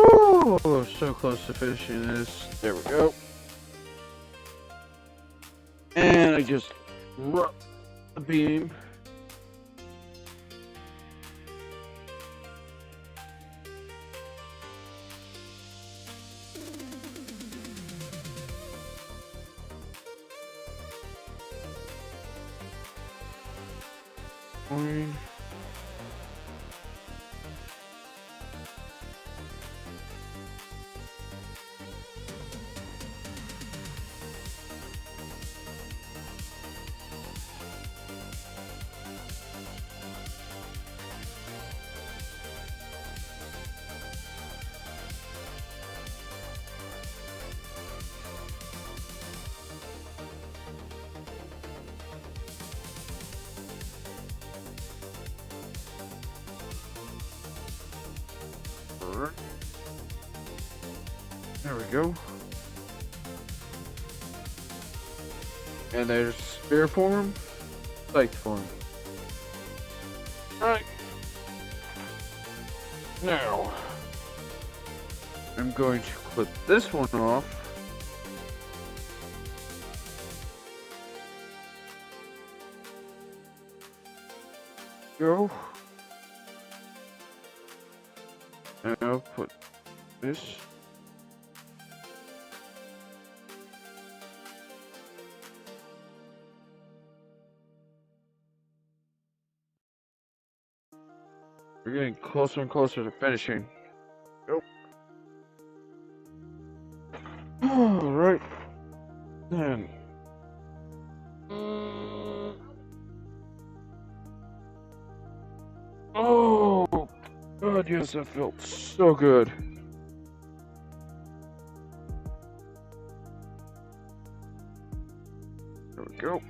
Oh, so close to finishing this. There we go. And I just rub the beam. Fine. Alright. There we go. And there's spear form, sight form. Alright. Now, I'm going to clip this one off. Go. And I'll put this. We're getting closer and closer to finishing. Go. Alright. Then. Oh, God, yes, that felt so good. There we go.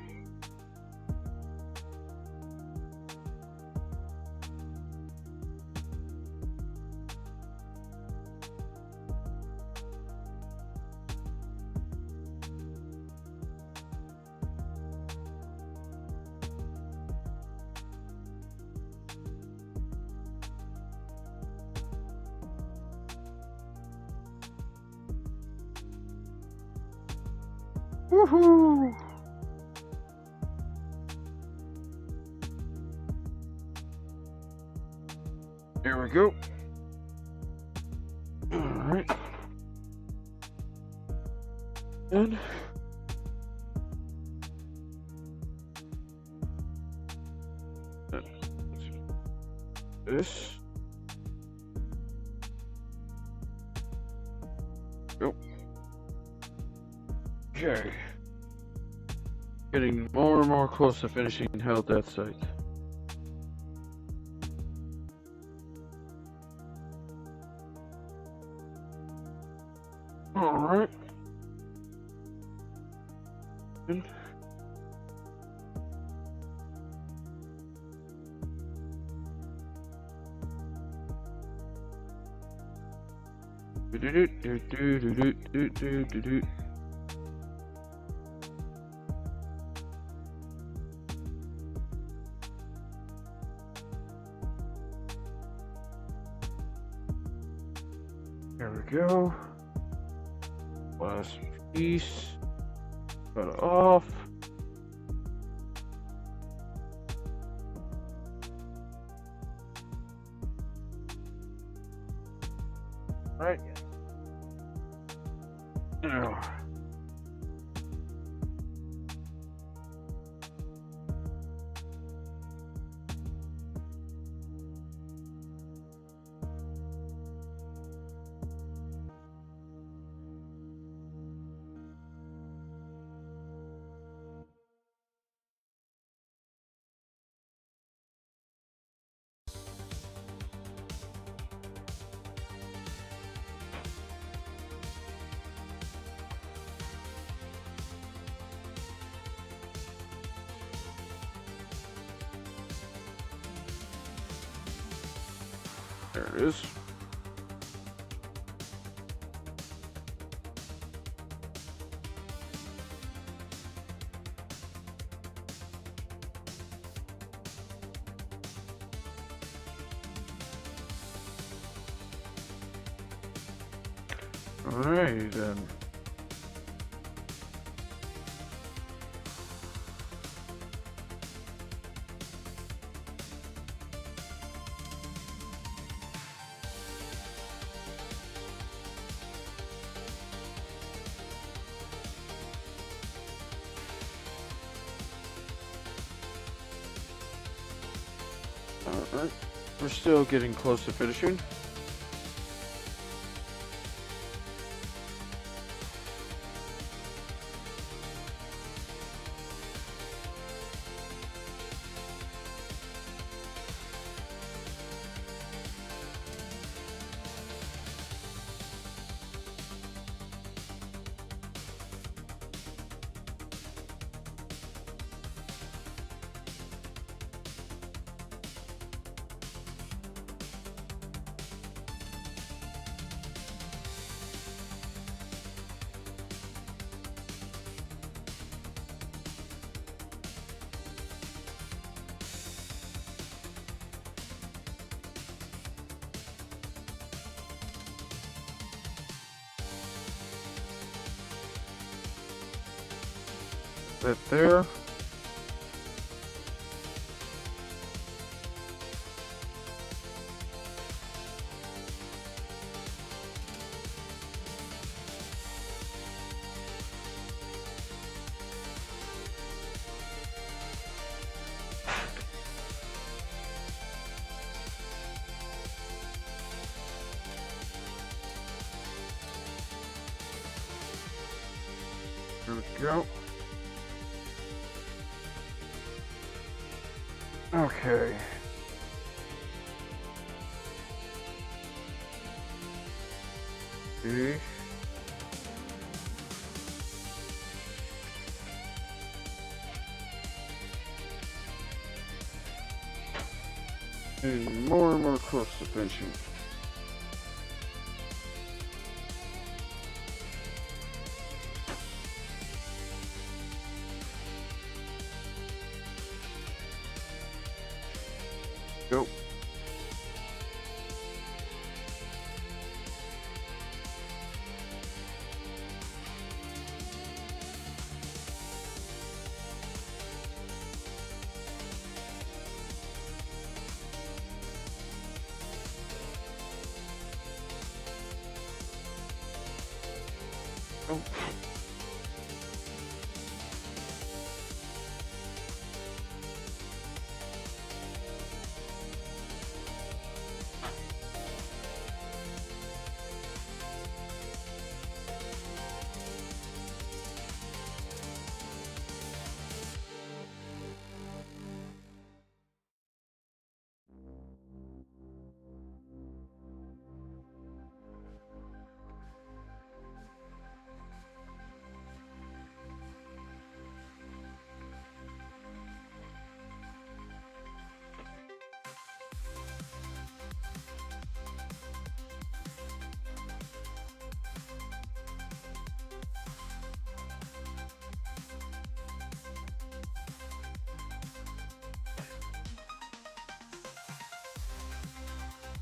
Woohoo! There we go. Alright. And this. Go. Okay. Getting more and more close to finishing Hell Death Site. Alright. And there we go. Last piece. Cut it off. Right. Now. There it is. Alright then. Alright, we're still getting close to finishing. That there. There we go. Okay. Okay. And more close to finishing. Go. Go.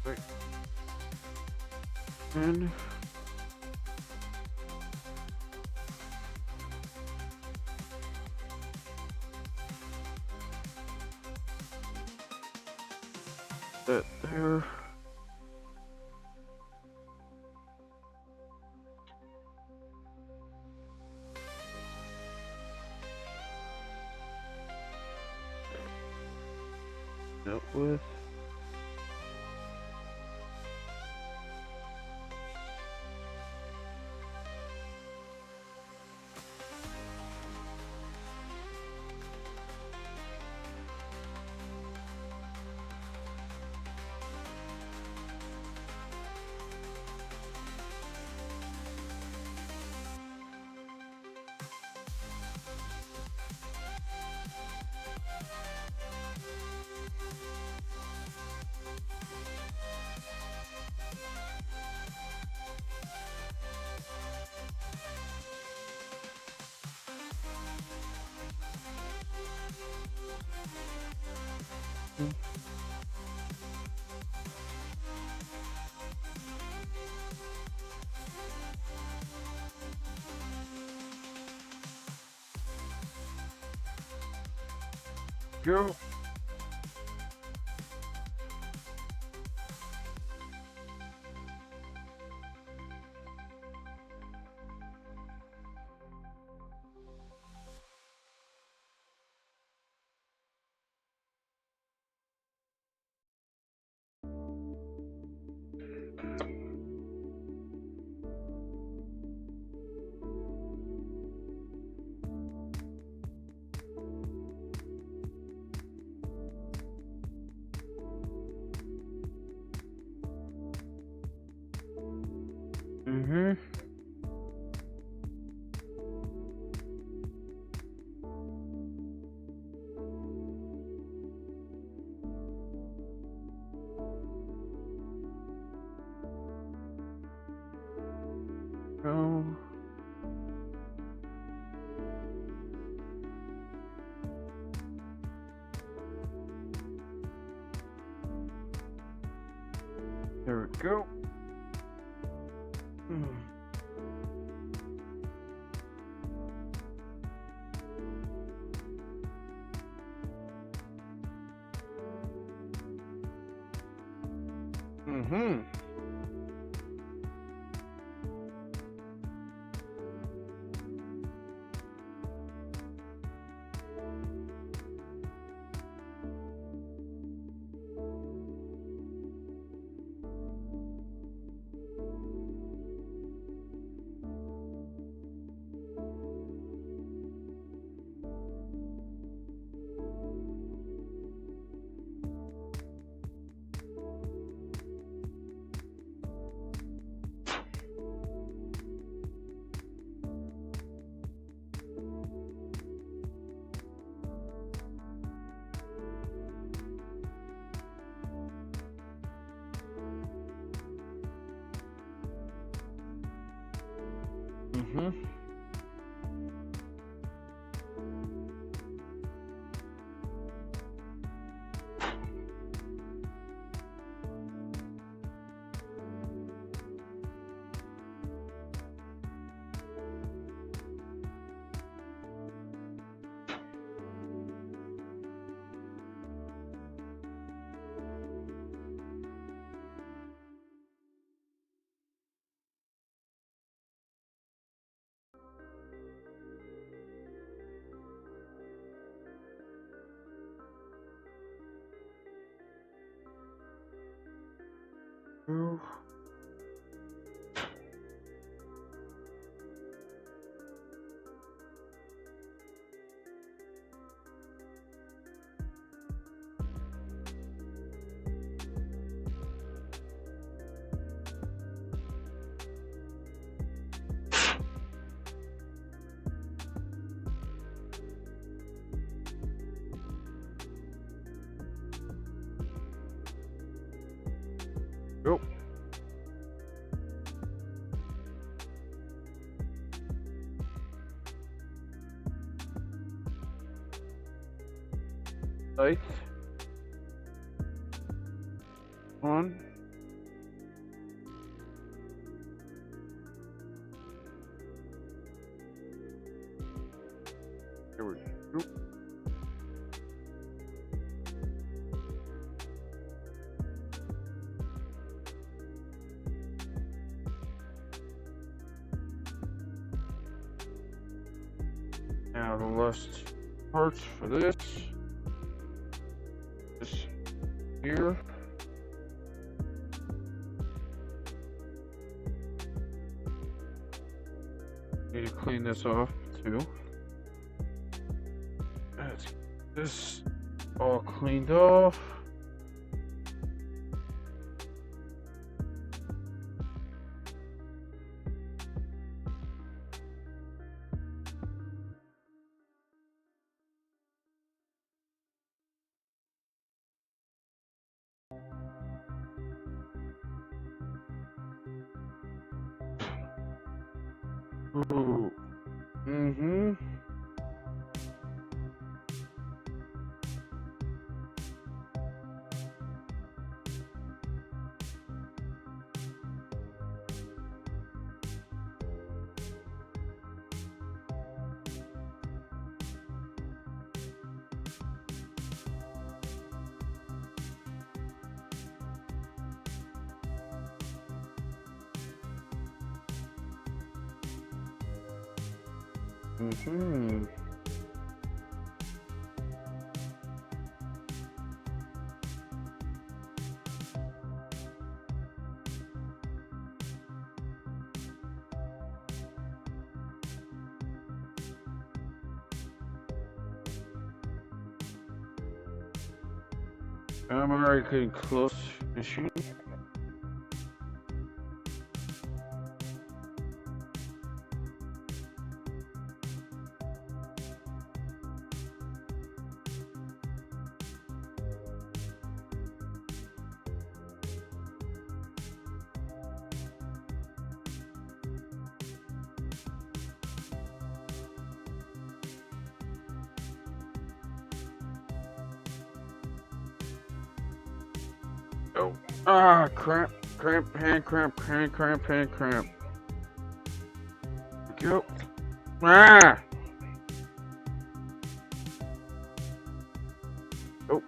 Wait. And that there. Dealt with. Go. Mm-hmm. Go. There we go. Mm-hmm. Mm-hmm. Go. Go. Light. On. There we go. Now the last parts for this. This here. Need to clean this off too. Let's get this all cleaned off. Ooh. Mm-hmm. Mm-hmm. I'm already getting close to shooting. Oh. Ah, cramp, hand cramp, hand cramp, hand cramp. Go. Ah! Oh.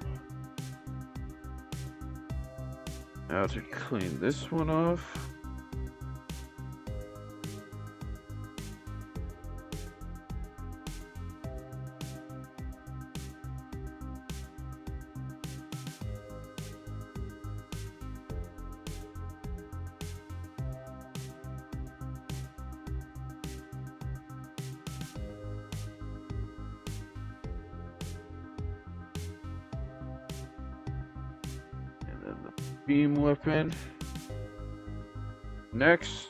Now to clean this one off. And then the beam weapon. Next.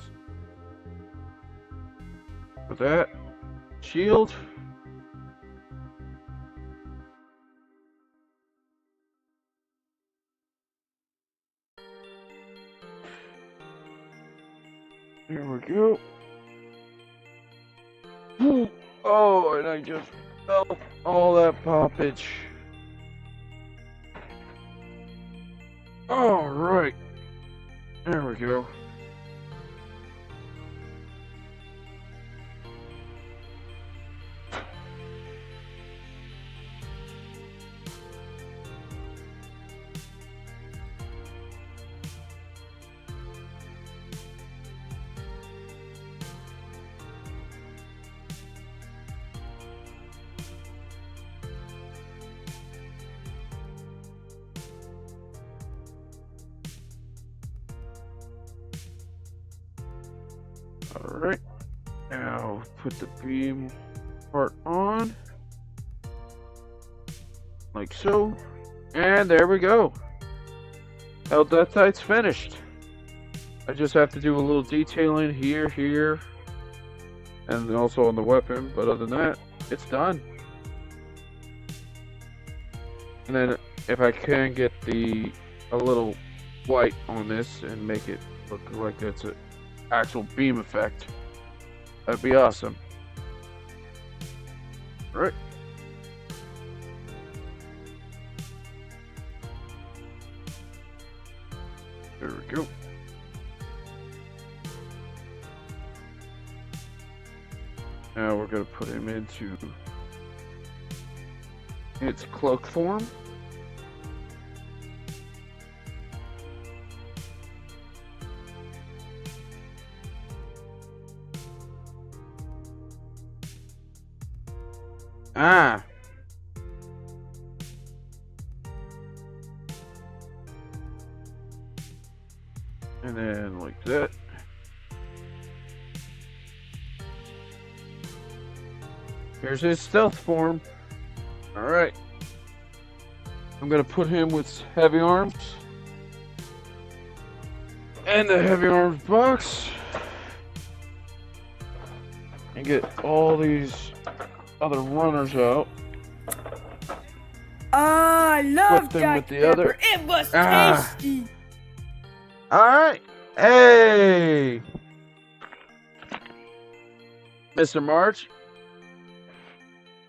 With that. Shield. There we go. Oh, and I just felt all that poppage. All right. There we go. Alright, now put the beam part on, like so, and there we go. That sight's finished. I just have to do a little detailing here, and also on the weapon, but other than that, it's done. And then if I can get a little white on this and make it look like it's an actual beam effect, that'd be awesome. Right. There we go. Now we're gonna put him into its cloak form. Ah. And then like that. Here's his stealth form. Alright. I'm gonna put him with heavy arms. And the heavy arms box. And get all these other runners out. I love Whip them Dr. with the Pepper. other. It was Ah. tasty. Alright. Hey! Mr. March.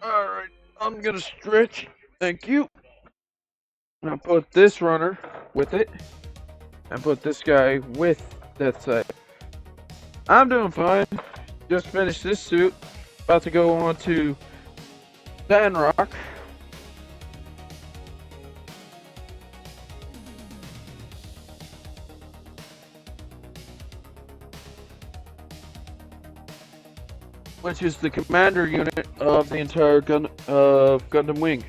Alright. I'm gonna stretch. Thank you. I'll put this runner with it. And put this guy with that side. I'm doing fine. Just finished this suit. About to go on to Sandrock. which is the commander unit of the entire Gundam Wing,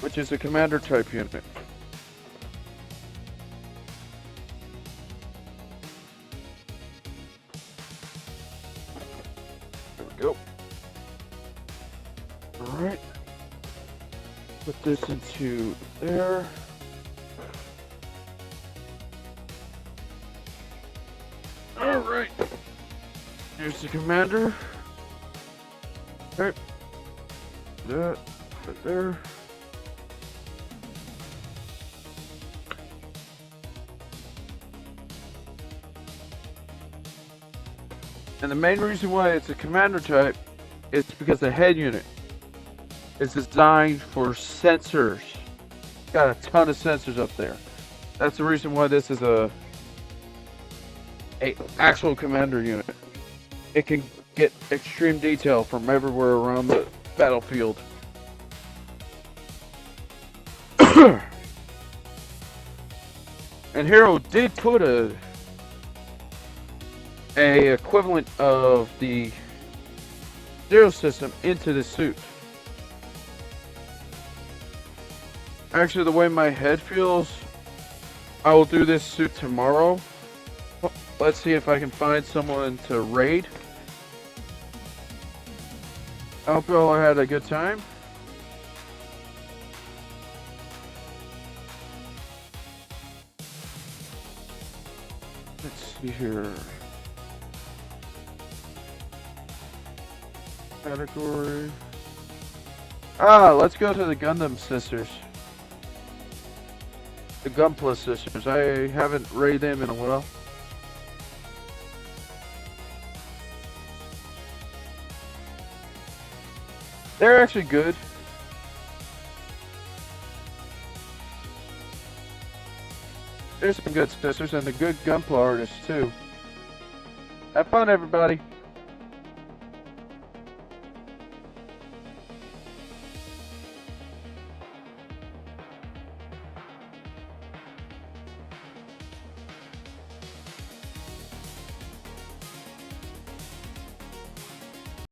which is a commander type unit. There we go. Alright. Put this into there. Alright. Here's the commander. Okay. That right there. And the main reason why it's a commander type is because the head unit is designed for sensors. Got a ton of sensors up there. That's the reason why this is a actual commander unit. It can get extreme detail from everywhere around the battlefield. And Hero did put a equivalent of the Zero system into the suit. Actually, the way my head feels, I will do this suit tomorrow. Let's see if I can find someone to raid. I hope you all had a good time. Let's see here. Category. Let's go to the Gundam sisters. The gunpla sisters. I haven't raided them in a while. They're actually good. There's some good sisters and the good gunpla artists too. Have fun, everybody.